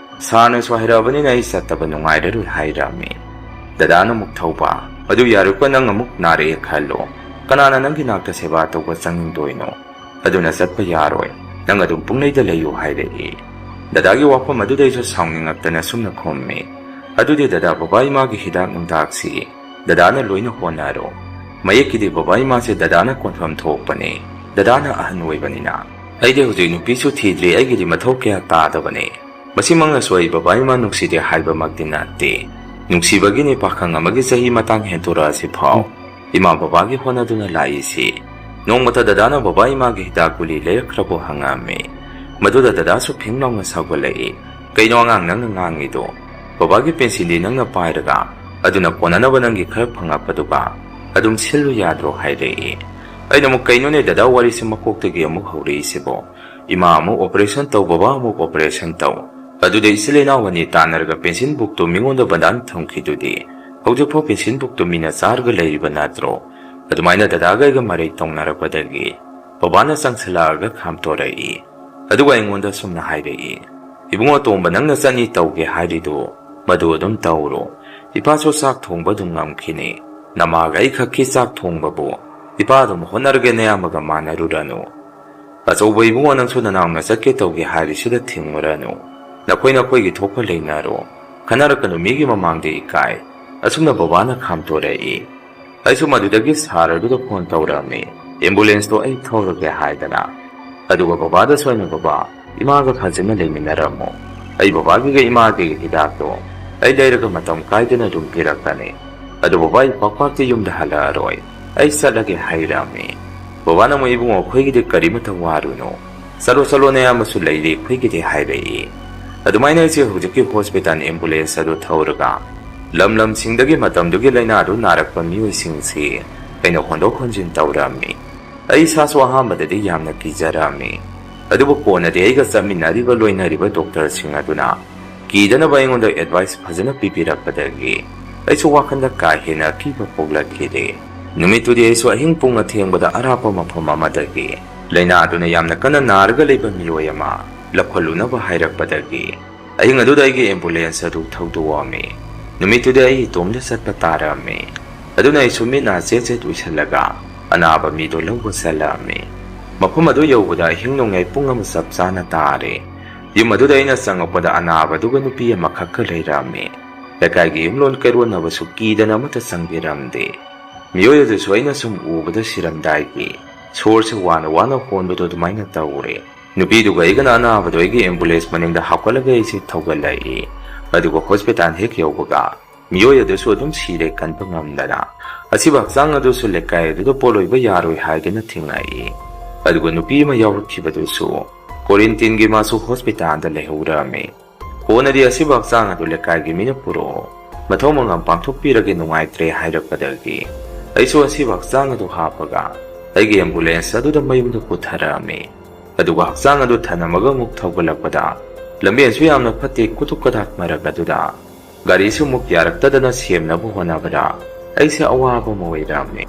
ꯁꯥꯔꯅꯁꯨ ꯍꯥꯏꯔꯛꯑꯕꯅꯤꯅ ꯑꯩ ꯆꯠꯇꯕ ꯅꯨꯡꯉꯥꯏꯔꯔꯣꯏ ꯍꯥꯏꯔꯝꯃꯤ꯫ ꯗꯗꯥꯅ ꯑꯃꯨꯛ ꯊꯧꯕ ꯑꯗꯨ ꯌꯥꯔꯣꯏꯀꯣ ꯅꯪ ꯑꯃꯨꯛ ꯅꯥꯔꯛꯑꯦ ꯈꯜꯂꯣ꯫ ꯀꯅꯥꯅ ꯅꯪꯒꯤ ꯅꯥꯛꯇ ꯁꯦꯕꯥ ꯇꯧꯕ ꯆꯪꯅꯤꯡꯗꯣꯏꯅꯣ? ꯑꯗꯨꯅ ꯆꯠꯄ ꯌꯥꯔꯣꯏ꯫ ꯅꯪ ꯑꯗꯨꯝ ꯄꯨꯡꯂꯩꯗ ꯂꯩꯌꯨ ꯍꯥꯏꯔꯛꯏ꯫ ꯗꯗꯥꯒꯤ ꯋꯥꯐꯝ ꯑꯗꯨꯗ ꯑꯩꯁꯨ ꯁꯥꯎꯅꯤꯡꯉꯛꯇꯅ ꯁꯨꯝꯅ ꯈꯨꯝꯃꯤ꯫ ꯑꯗꯨꯗꯤ ꯗꯗꯥ ꯕꯕꯥ ꯏꯃꯥꯒꯤ ꯍꯤꯗꯥꯛ ꯅꯨꯡꯗꯥꯛꯁꯤ ꯗꯗꯥꯅ ꯂꯣꯏꯅ ꯍꯣꯠꯅꯔꯣ꯫ ꯃꯌꯦꯛꯀꯤꯗꯤ ꯕꯕꯥ ꯏꯃꯥꯁꯦ ꯗꯗꯥꯅ ꯀꯣꯟꯐꯝ ꯊꯣꯛꯄꯅꯤ꯫ ꯗꯗꯥꯅ ꯑꯍꯟ ꯑꯣꯏꯕꯅꯤꯅ꯫ ꯑꯩꯗꯤ ꯍꯧꯖꯤꯛ ꯅꯨꯄꯤꯁꯨ ꯊꯤꯗ꯭ꯔꯤ ꯑꯩꯒꯤꯗꯤ ꯃꯊꯧ ꯀꯌꯥ ꯇꯥꯗꯕꯅꯤ꯫ ꯃꯁꯤꯃꯛꯅꯁꯨ ꯑꯩ ꯕꯕꯥ ꯏꯃꯥ ꯅꯨꯡꯁꯤꯗꯦ ꯍꯥꯏꯕꯃꯛꯇꯤ ꯅꯠꯇꯦ꯫ ꯅꯨꯡꯁꯤꯕꯒꯤꯅꯤ ꯄꯥꯈꯪ ꯑꯃꯒꯤ ꯆꯍꯤ ꯃꯇꯥꯡ ꯍꯦꯟꯇꯣꯔꯛꯑꯁꯤ ꯐꯥꯎ ꯏꯃꯥ ꯕꯕꯥꯒꯤ ꯍꯣꯠꯅꯗꯨꯅ ꯂꯥꯛꯏꯁꯤ꯫ ꯅꯣꯡꯃꯇ ꯗꯗꯥꯅ ꯕꯕꯥ ꯏꯃꯥꯒꯤ ꯍꯤꯗꯥꯛ ꯒꯨꯂꯤ ꯂꯩꯔꯛꯈ꯭ꯔꯕꯣ ꯍꯪꯉꯝꯃꯤ꯫ ꯃꯗꯨꯗ ꯗꯗꯥꯁꯨ ꯐꯤꯡ ꯂꯥꯎꯅ ꯁꯥꯎꯒꯠꯂꯛꯏ꯫ ꯀꯩꯅꯣ ꯑꯉꯥꯡ ꯅꯪꯅ ꯉꯥꯡꯉꯤꯗꯣ? ꯕꯕꯥꯒꯤ ꯄꯦꯟꯁꯤꯟꯗꯤ ꯅꯪꯅ ꯄꯥꯏꯔꯒ ꯑꯗꯨꯅ ꯀꯣꯟꯅꯅꯕ ꯅꯪꯒꯤ ꯈꯔ ꯐꯪꯉꯛꯄꯗꯨꯒ ꯑꯗꯨꯝ ꯁꯤꯜꯂꯨ ꯌꯥꯗ꯭ꯔꯣ ꯍꯥꯏꯔꯛꯏ꯫ ꯑꯩꯅ ꯑꯃꯨꯛ ꯀꯩꯅꯣꯅꯦ ꯗꯗꯥ ꯋꯥꯔꯤꯁꯤ ꯃꯀꯣꯛꯇꯒꯤ ꯑꯃꯨꯛ ꯍꯧꯔꯛꯏꯁꯤꯕꯣ? ꯏꯃꯥ ꯑꯃꯨꯛ ꯑꯣꯄꯔꯦꯁꯟ ꯇꯧ ꯕꯕꯥ ꯑꯃꯨꯛ ꯑꯣꯄꯔꯦꯁꯟ ꯇꯧ꯫ ꯑꯗꯨꯗ ꯏꯆꯤꯜ ꯏꯅꯥꯎ ꯑꯅꯤ ꯇꯥꯟꯅꯔꯒ ꯄꯦꯟꯁꯤꯟ ꯕꯨꯛꯇꯣ ꯃꯤꯉꯣꯟꯗ ꯕꯟꯗꯥꯟ ꯊꯝꯈꯤꯗꯨꯗꯤ ꯍꯧꯖꯤꯛꯐꯥꯎ ꯄꯦꯟꯁꯤꯟ ꯕꯨꯛꯇꯣ ꯃꯤꯅ ꯆꯥꯔꯒ ꯂꯩꯔꯤꯕ ꯅꯠꯇ꯭ꯔꯣ? ꯑꯗꯨꯃꯥꯏꯅ ꯗꯗꯥꯒ ꯑꯩꯒ ꯃꯔꯩ ꯇꯧꯅꯔꯛꯄꯗꯒꯤ ꯕꯕꯥꯅ ꯆꯪꯁꯤꯜꯂꯛꯑꯒ ꯈꯥꯝꯇꯣꯔꯛꯏ꯫ ꯑꯗꯨꯒ ꯑꯩꯉꯣꯟꯗ ꯁꯨꯝꯅ ꯍꯥꯏꯔꯛꯏ꯫ ꯏꯕꯨꯡꯉꯣ ꯇꯣꯝꯕ ꯅꯪꯅ ꯆꯅꯤ ꯇꯧꯒꯦ ꯍꯥꯏꯔꯤꯗꯣ ꯃꯗꯨ ꯑꯗꯨꯝ ꯇꯧꯔꯣ꯫ ꯏꯄꯥꯁꯨ ꯆꯥꯛ ꯊꯣꯡꯕ ꯑꯗꯨꯝ ꯉꯝꯈꯤꯅꯤ꯫ ꯅꯃꯥꯒ ꯑꯩ ꯈꯛꯀꯤ ꯆꯥꯛ ꯊꯣꯡꯕꯕꯨ ꯏꯄꯥ ꯑꯗꯨꯝ ꯍꯣꯠꯅꯔꯒꯦ ꯅꯌꯥꯝꯕꯒ ꯃꯥꯟꯅꯔꯨꯔꯅꯨ꯫ ꯑꯆꯧꯕ ꯏꯕꯨꯡꯉꯣ ꯅꯪꯁꯨ ꯅꯅꯥꯎꯅ ꯆꯠꯀꯦ ꯇꯧꯒꯦ ꯍꯥꯏꯔꯤꯁꯤꯗ ꯊꯤꯡꯉꯨꯔꯅꯨ꯫ ꯅꯈꯣꯏꯒꯤ ꯊꯣꯛꯄ ꯂꯩꯅꯔꯣ꯫ ꯈꯟꯅꯔꯛꯀꯅꯨ ꯃꯤꯒꯤ ꯃꯃꯥꯡꯗ ꯏꯀꯥꯏ꯫ ꯑꯁꯨꯝꯅ ꯕꯕꯥꯅ ꯈꯥꯝꯇꯣꯔꯛꯏ꯫ ꯑꯩꯁꯨ ꯃꯗꯨꯗꯒꯤ ꯁꯥꯔ ꯑꯗꯨꯗ ꯐꯣꯟ ꯇꯧꯔꯝꯃꯤ ꯑꯦꯝꯕꯨꯂꯦꯟꯁꯇꯣ ꯑꯩ ꯊꯧꯔꯒꯦ ꯍꯥꯏꯗꯅ꯫ ꯑꯗꯨꯒ ꯕꯕꯥꯗꯁꯨ ꯑꯩꯅ ꯕꯕꯥ ꯏꯃꯥꯒ ꯐꯖꯅ ꯂꯩꯃꯤꯟꯅꯔꯝꯃꯣ꯫ ꯑꯩ ꯕꯕꯥꯒꯤꯒ ꯏꯃꯥꯒꯤꯒ ꯍꯤꯗꯥꯛꯇꯣ ꯑꯩ ꯂꯩꯔꯒ ꯃꯇꯝ ꯀꯥꯏꯗꯅ ꯑꯗꯨꯝ ꯄꯤꯔꯛꯀꯅꯤ꯫ ꯑꯗꯨ ꯕꯕꯥ ꯑꯩ ꯄꯥꯛꯄꯥꯛꯇꯤ ꯌꯨꯝꯗ ꯍꯜꯂꯛꯑꯔꯣꯏ꯫ ꯑꯩ ꯆꯠꯂꯒꯦ ꯍꯥꯏꯔꯝꯃꯤ꯫ ꯕꯕꯥꯅ ꯑꯃꯨꯛ ꯏꯕꯨꯡꯉꯣ ꯑꯩꯈꯣꯏꯒꯤꯗꯤ ꯀꯔꯤꯃꯇ ꯋꯥꯔꯨꯅꯣ꯫ ꯆꯠꯂꯣ ꯅꯌꯥꯝꯕꯁꯨ ꯂꯩꯔꯤ ꯑꯩꯈꯣꯏꯒꯤꯗꯤ ꯍꯥꯏꯔꯛꯏ꯫ ꯑꯗꯨꯃꯥꯏꯅ ꯑꯩꯁꯦ ꯍꯧꯖꯤꯛꯀꯤ ꯍꯣꯁꯄꯤꯇꯥꯜ ꯑꯦꯝꯕꯨꯂꯦꯟꯁ ꯑꯗꯨ ꯊꯧꯔꯒ ꯂꯝꯁꯤꯡꯗꯒꯤ ꯃꯇꯝꯗꯨꯒꯤ ꯂꯩꯅꯥꯗꯨ ꯅꯥꯔꯛꯄ ꯃꯤꯑꯣꯏꯁꯤꯡꯁꯤ ꯑꯩꯅ ꯍꯣꯟꯗꯣꯛ ꯍꯣꯟꯖꯤꯟ ꯇꯧꯔꯝꯃꯤ꯫ ꯑꯩ ꯏꯁꯥꯁꯨ ꯑꯍꯥꯟꯕꯗꯗꯤ ꯌꯥꯝꯅ ꯀꯤꯖꯔꯝꯃꯤ꯫ ꯑꯗꯨꯕꯨ ꯀꯣꯟꯅꯗꯤ ꯑꯩꯒ ꯆꯠꯃꯤꯟꯅꯔꯤꯕ ꯂꯣꯏꯅꯔꯤꯕ ꯗꯣꯛꯇꯔꯁꯤꯡ ꯑꯗꯨꯅ ꯀꯤꯗꯅꯕ ꯑꯩꯉꯣꯟꯗ ꯑꯦꯗꯚꯥꯏꯁ ꯐꯖꯅ ꯄꯤꯕꯤꯔꯛꯄꯗꯒꯤ ꯑꯩꯁꯨ ꯋꯥꯈꯜꯗ ꯀꯥ ꯍꯦꯟꯅ ꯑꯀꯤꯕ ꯄꯣꯛꯂꯛꯈꯤꯗꯦ꯫ ꯅꯨꯃꯤꯠꯇꯨꯗꯤ ꯑꯩꯁꯨ ꯑꯍꯤꯡ ꯄꯨꯡ ꯑꯊꯦꯡꯕꯗ ꯑꯔꯥꯞꯄ ꯃꯐꯝ ꯑꯃꯗꯒꯤ ꯂꯩꯅꯥ ꯑꯗꯨꯅ ꯌꯥꯝꯅ ꯀꯟꯅ ꯅꯥꯔꯒ ꯂꯩꯕ ꯃꯤꯑꯣꯏ ꯑꯃ ꯂꯧꯈꯠꯂꯨꯅꯕ ꯍꯥꯏꯔꯛꯄꯗꯒꯤ ꯑꯍꯤꯡ ꯑꯗꯨꯗ ꯑꯩꯒꯤ ꯑꯦꯝꯕꯨꯂꯦꯟꯁ ꯑꯗꯨ ꯊꯧꯗꯣꯛꯑꯝꯃꯤ꯫ ꯅꯨꯃꯤꯠꯇꯨꯗꯤ ꯑꯩ ꯏꯇꯣꯝꯗ ꯆꯠꯄ ꯇꯥꯔꯝꯃꯤ꯫ ꯑꯗꯨꯅ ꯑꯩꯁꯨ ꯃꯤꯠ ꯅꯥ ꯆꯦꯠ ꯎꯏꯁꯜꯂꯒ ꯑꯅꯥꯕ ꯃꯤꯗꯣ ꯂꯧꯕ ꯆꯠꯂꯝꯃꯤ꯫ ꯃꯐꯝ ꯑꯗꯨ ꯌꯧꯕꯗ ꯑꯍꯤꯡ ꯅꯣꯡꯌꯥꯏ ꯄꯨꯡ ꯑꯃ ꯆꯞ ꯆꯥꯅ ꯇꯥꯔꯦ꯫ ꯌꯨꯝ ꯑꯗꯨꯗ ꯑꯩꯅ ꯆꯪꯉꯛꯄꯗ ꯑꯅꯥꯕꯗꯨꯒ ꯅꯨꯄꯤ ꯑꯃꯈꯛꯀ ꯂꯩꯔꯝꯃꯤ꯫ ꯂꯩꯀꯥꯏꯒꯤ ꯌꯨꯝꯂꯣꯟ ꯀꯩꯔꯣꯟꯅꯕꯁꯨ ꯀꯤꯗꯅ ꯑꯃꯠꯇ ꯆꯪꯕꯤꯔꯝꯗꯦ꯫ ꯃꯤꯑꯣꯏ ꯑꯗꯨꯁꯨ ꯑꯩꯅ ꯁꯨꯝ ꯎꯕꯗ ꯁꯤꯔꯝꯗꯥꯏꯒꯤ ꯁꯣꯔꯁꯦ ꯋꯥꯅ ꯍꯣꯟꯕꯗꯣ ꯑꯗꯨꯃꯥꯏꯅ ꯇꯧꯔꯦ꯫ ꯅꯨꯄꯤꯗꯨꯒ ꯑꯩꯒꯅ ꯑꯅꯥꯕꯗꯣ ꯑꯩꯒꯤ ꯑꯦꯝꯕꯨꯂꯦꯟꯁ ꯃꯅꯤꯡꯗ ꯍꯥꯞꯀꯠꯂꯒ ꯑꯩꯁꯦ ꯊꯧꯒꯠꯂꯛꯏ꯫ ꯑꯗꯨꯒ ꯍꯣꯁꯄꯤꯇꯥꯜ ꯍꯦꯛ ꯌꯧꯕꯒ ꯃꯤꯑꯣꯏ ꯑꯗꯨꯁꯨ ꯑꯗꯨꯝ ꯁꯤꯔꯦ ꯀꯟꯕ ꯉꯝꯗꯅ꯫ ꯑꯁꯤꯕ ꯍꯛꯆꯥꯡ ꯑꯗꯨꯁꯨ ꯂꯩꯀꯥꯏ ꯑꯗꯨꯗ ꯄꯣꯠꯂꯣꯏꯕ ꯌꯥꯔꯣꯏ ꯍꯥꯏꯗꯨꯅ ꯊꯤꯡꯉꯛꯏ꯫ ꯑꯗꯨꯒ ꯅꯨꯄꯤ ꯑꯃ ꯌꯥꯎꯔꯛꯈꯤꯕꯗꯨꯁꯨ ꯀꯣꯔꯤꯟꯇꯤꯟꯒꯤ ꯃꯥꯁꯨ ꯍꯣꯁꯄꯤꯇꯥꯜꯗ ꯂꯩꯍꯧꯔꯝꯃꯤ꯫ ꯀꯣꯟꯅꯗꯤ ꯑꯁꯤꯕ ꯍꯛꯆꯥꯡ ꯑꯗꯨ ꯂꯩꯀꯥꯏꯒꯤ ꯃꯤꯅ ꯄꯨꯔꯛꯑꯣ ꯃꯊꯧ ꯃꯉꯝ ꯄꯥꯡꯊꯣꯛꯄꯤꯔꯒꯦ ꯅꯨꯡꯉꯥꯏꯇ꯭ꯔꯦ ꯍꯥꯏꯔꯛꯄꯗꯒꯤ ꯑꯩꯁꯨ ꯑꯁꯤꯕ ꯍꯛꯆꯥꯡ ꯑꯗꯨ ꯍꯥꯞꯄꯒ ꯑꯩꯒꯤ ꯑꯦꯝꯕꯨꯂꯦꯟꯁ ꯑꯗꯨꯗ ꯃꯌꯨꯝꯗ ꯄꯨꯊꯔꯛꯑꯝꯃꯤ꯫ ꯑꯗꯨꯒ ꯍꯛꯆꯥꯡ ꯑꯗꯨ ꯊꯅꯝꯃꯒ ꯑꯃꯨꯛ ꯊꯧꯒꯠꯂꯛꯄꯗ ꯂꯝꯕꯦꯟꯁꯨ ꯌꯥꯝꯅ ꯐꯠꯇꯦ ꯀꯨꯇꯨꯛ ꯀꯗꯥꯛ ꯃꯔꯛ ꯑꯗꯨꯗ ꯒꯥꯔꯤꯁꯨ ꯑꯃꯨꯛ ꯌꯥꯔꯛꯇꯗꯅ ꯁꯦꯝꯅꯕ ꯍꯣꯠꯅꯕꯗ ꯑꯩꯁꯦ ꯑꯋꯥꯕ ꯑꯃ ꯑꯣꯏꯔꯝꯃꯤ꯫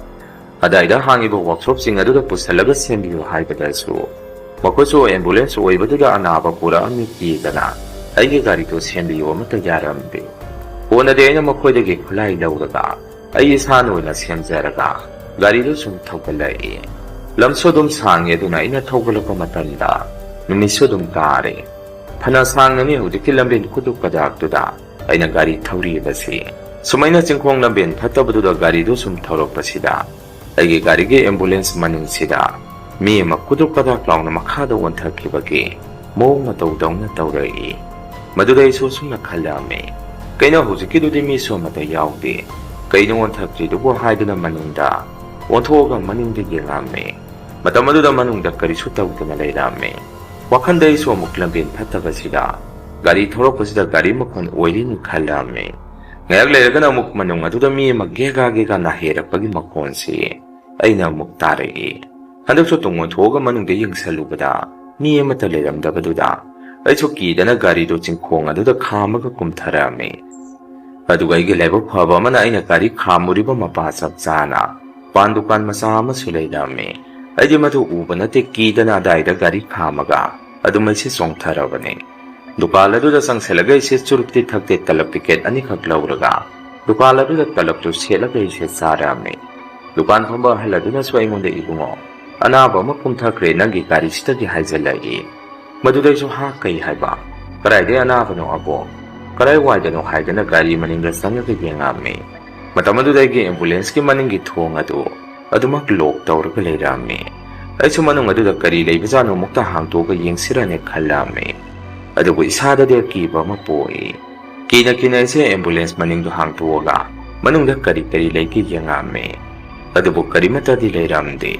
ꯑꯗꯥꯏꯗ ꯍꯥꯡꯉꯤꯕ ꯋꯥꯛꯁꯣꯞꯁꯤꯡ ꯑꯗꯨꯗ ꯄꯨꯁꯜꯂꯒ ꯁꯦꯝꯕꯤꯌꯨ ꯍꯥꯏꯕꯗꯁꯨ ꯃꯈꯣꯏꯁꯨ ꯑꯦꯝꯕꯨꯂꯦꯟꯁ ꯑꯣꯏꯕꯗꯨꯗ ꯑꯅꯥꯕ ꯄꯨꯔꯛꯑꯝꯃꯤ ꯀꯤꯗꯅ ꯑꯩꯒꯤ ꯒꯥꯔꯤꯗꯣ ꯁꯦꯝꯕꯤꯌꯨ ꯑꯃꯠꯇ ꯌꯥꯔꯝꯗꯦ꯫ ꯀꯣꯟꯅꯗꯤ ꯑꯩꯅ ꯃꯈꯣꯏꯗꯒꯤ ꯈꯨꯠꯂꯥꯏ ꯂꯧꯔꯒ ꯑꯩ ꯏꯁꯥꯅ ꯑꯣꯏꯅ ꯁꯦꯝꯖꯔꯒ ꯒꯥꯔꯤꯗꯨ ꯁꯨꯝ ꯊꯧꯒꯠꯂꯛꯏ꯫ ꯂꯝꯁꯨ ꯑꯗꯨꯝ ꯁꯥꯡꯉꯦ ꯑꯗꯨꯅ ꯑꯩꯅ ꯊꯧꯒꯠꯂꯛꯄ ꯃꯇꯝꯗ ꯅꯨꯃꯤꯠꯁꯨ ꯑꯗꯨꯝ ꯇꯥꯔꯦ꯫ ꯐꯅ ꯁꯥꯡꯅꯅꯤ ꯍꯧꯖꯤꯛꯀꯤ ꯂꯝꯕꯦꯟ ꯀꯨꯇꯨꯛ ꯀꯗꯥꯛꯇꯨꯗ ꯑꯩꯅ ꯒꯥꯔꯤ ꯊꯧꯔꯤꯕꯁꯤ꯫ ꯁꯨꯃꯥꯏꯅ ꯆꯤꯡꯈꯣꯡ ꯂꯝꯕꯦꯟ ꯐꯠꯇꯕꯗꯨꯗ ꯒꯥꯔꯤꯗꯨ ꯁꯨꯝ ꯊꯧꯔꯛꯄꯁꯤꯗ ꯑꯩꯒꯤ ꯒꯥꯔꯤꯒꯤ ꯑꯦꯝꯕꯨꯂꯦꯟꯁ ꯃꯅꯤꯡꯁꯤꯗ ꯃꯤ ꯑꯃ ꯀꯨꯗ꯭ꯔꯨꯛ ꯀꯗ꯭ꯔꯥꯛ ꯂꯥꯎꯅ ꯃꯈꯥꯗ ꯑꯣꯟꯊꯈꯤꯕꯒꯤ ꯃꯑꯣꯡ ꯃꯇꯧꯗꯧꯅ ꯇꯧꯔꯛꯏ꯫ ꯃꯗꯨꯗ ꯑꯩꯁꯨ ꯑꯁꯨꯝꯅ ꯈꯜꯂꯝꯃꯤ, ꯀꯩꯅꯣ ꯍꯧꯖꯤꯛꯀꯤꯗꯨꯗꯤ ꯃꯤꯁꯨ ꯑꯃꯠꯇ ꯌꯥꯎꯗꯦ, ꯀꯩꯅꯣ ꯑꯣꯟꯊꯈ꯭ꯔꯤꯗꯨꯕꯨ ꯍꯥꯏꯗꯨꯅ ꯃꯅꯤꯡꯗ ꯑꯣꯟꯊꯣꯛꯑꯒ ꯃꯅꯤꯡꯗ ꯌꯦꯡꯉꯝꯃꯤ꯫ ꯃꯇꯝ ꯑꯗꯨꯗ ꯃꯅꯨꯡꯗ ꯀꯔꯤꯁꯨ ꯇꯧꯗꯅ ꯂꯩꯔꯝꯃꯤ꯫ ꯋꯥꯈꯜꯗ ꯑꯩꯁꯨ ꯑꯃꯨꯛ ꯂꯝꯕꯦꯟ ꯐꯠꯇꯕꯁꯤꯗ ꯒꯥꯔꯤ ꯊꯧꯔꯛꯄꯁꯤꯗ ꯒꯥꯔꯤ ꯃꯈꯣꯟ ꯑꯣꯏꯔꯤꯅꯤ ꯈꯜꯂꯝꯃꯤ꯫ ꯉꯥꯏꯍꯥꯛ ꯂꯩꯔꯒꯅ ꯑꯃꯨꯛ ꯃꯅꯨꯡ ꯑꯗꯨꯗ ꯃꯤ ꯑꯃ ꯒꯦꯒꯥ ꯒꯦꯒꯥ ꯅꯥꯍꯦꯔꯛꯄꯒꯤ ꯃꯈꯣꯟꯁꯤ ꯑꯩꯅ ꯑꯃꯨꯛ ꯇꯥꯔꯛꯏ꯫ ꯍꯟꯗꯛꯁꯨ ꯇꯨꯡ ꯑꯣꯟꯊꯣꯛꯑꯒ ꯃꯅꯨꯡꯗ ꯌꯦꯡꯁꯜꯂꯨꯕꯗ ꯃꯤ ꯑꯃꯠꯇ ꯂꯩꯔꯝꯗꯕꯗꯨꯗ ꯑꯩꯁꯨ ꯀꯤꯗꯅ ꯒꯥꯔꯤꯗꯨ ꯆꯤꯡꯈꯣꯡ ꯑꯗꯨꯗ ꯈꯥꯝꯃꯒ ꯀꯨꯝꯊꯔꯛꯑꯝꯃꯤ꯫ ꯑꯗꯨꯒ ꯑꯩꯒꯤ ꯂꯥꯏꯕꯛ ꯐꯕ ꯑꯃꯅ ꯑꯩꯅ ꯒꯥꯔꯤ ꯈꯥꯝꯃꯨꯔꯤꯕ ꯃꯄꯥ ꯆꯞ ꯆꯥꯅ ꯄꯥꯟ ꯗꯨꯀꯥꯟ ꯃꯆꯥ ꯑꯃꯁꯨ ꯂꯩꯔꯝꯃꯤ꯫ ꯑꯩꯗꯤ ꯃꯗꯨ ꯎꯕ ꯅꯠꯇꯦ, ꯀꯤꯗꯅ ꯑꯗꯥꯏꯗ ꯒꯥꯔꯤ ꯈꯥꯝꯃꯒ ꯑꯗꯨꯝ ꯑꯩꯁꯦ ꯆꯣꯡꯊꯔꯕꯅꯤ꯫ ꯗꯨꯀꯥꯟ ꯑꯗꯨꯗ ꯆꯪꯁꯤꯜꯂꯒ ꯑꯩꯁꯦ ꯆꯨꯔꯨꯞꯇꯤ ꯊꯛꯇꯦ, ꯇꯂꯞ ꯄꯤꯀꯦꯠ ꯑꯅꯤꯈꯛ ꯂꯧꯔꯒ ꯗꯨꯀꯥꯟ ꯑꯗꯨꯗ ꯇꯂꯞꯇꯨ ꯁꯦꯠꯂꯒ ꯑꯩꯁꯦ ꯆꯥꯔꯛꯑꯝꯃꯤ꯫ ꯗꯨꯀꯥꯟ ꯐꯝꯕ ꯑꯍꯜ ꯑꯗꯨꯅꯁꯨ ꯑꯩꯉꯣꯟꯗ ꯏꯕꯨꯡꯉꯣ, ꯑꯅꯥꯕ ꯑꯃ ꯀꯨꯝꯊꯈ꯭ꯔꯦ ꯅꯪꯒꯤ ꯒꯥꯔꯤꯁꯤꯗꯒꯤ ꯍꯥꯏꯖꯤꯜꯂꯛꯏ꯫ ꯃꯗꯨꯗ ꯑꯩꯁꯨ ꯍꯥ ꯀꯩ ꯍꯥꯏꯕ, ꯀꯗꯥꯏꯗꯩ ꯑꯅꯥꯕꯅꯣ ꯑꯕꯣ, ꯀꯗꯥꯏꯋꯥꯏꯗꯅꯣ ꯍꯥꯏꯗꯅ ꯒꯥꯔꯤ ꯃꯅꯤꯡꯗ ꯆꯪꯉꯒ ꯌꯦꯡꯉꯝꯃꯤ꯫ ꯃꯇꯝ ꯑꯗꯨꯗ ꯑꯩꯒꯤ ꯑꯦꯝꯕꯨꯂꯦꯟꯁꯀꯤ ꯃꯅꯤꯡꯒꯤ ꯊꯣꯡ ꯑꯗꯨ ꯑꯗꯨꯃꯛ ꯂꯣꯛ ꯇꯧꯔꯒ ꯂꯩꯔꯝꯃꯤ꯫ ꯑꯩꯁꯨ ꯃꯅꯨꯡ ꯑꯗꯨꯗ ꯀꯔꯤ ꯂꯩꯕꯖꯥꯠꯅꯣ ꯑꯃꯨꯛꯇ ꯍꯥꯡꯇꯣꯛꯑꯒ ꯌꯦꯡꯁꯤꯔꯅꯦ ꯈꯜꯂꯝꯃꯤ꯫ ꯑꯗꯨꯕꯨ ꯏꯁꯥꯗꯗꯤ ꯑꯀꯤꯕ ꯑꯃ ꯄꯣꯛꯏ꯫ ꯀꯤꯅ ꯀꯤꯅ ꯑꯩꯁꯦ ꯑꯦꯝꯕꯨꯂꯦꯟꯁ ꯃꯅꯤꯡꯗꯨ ꯍꯥꯡꯇꯣꯛꯑꯒ ꯃꯅꯨꯡꯗ ꯀꯔꯤ ꯀꯔꯤ ꯂꯩꯒꯦ ꯌꯦꯡꯉꯝꯃꯤ꯫ ꯑꯗꯨꯕꯨ ꯀꯔꯤꯃꯠꯇꯗꯤ ꯂꯩꯔꯝꯗꯦ꯫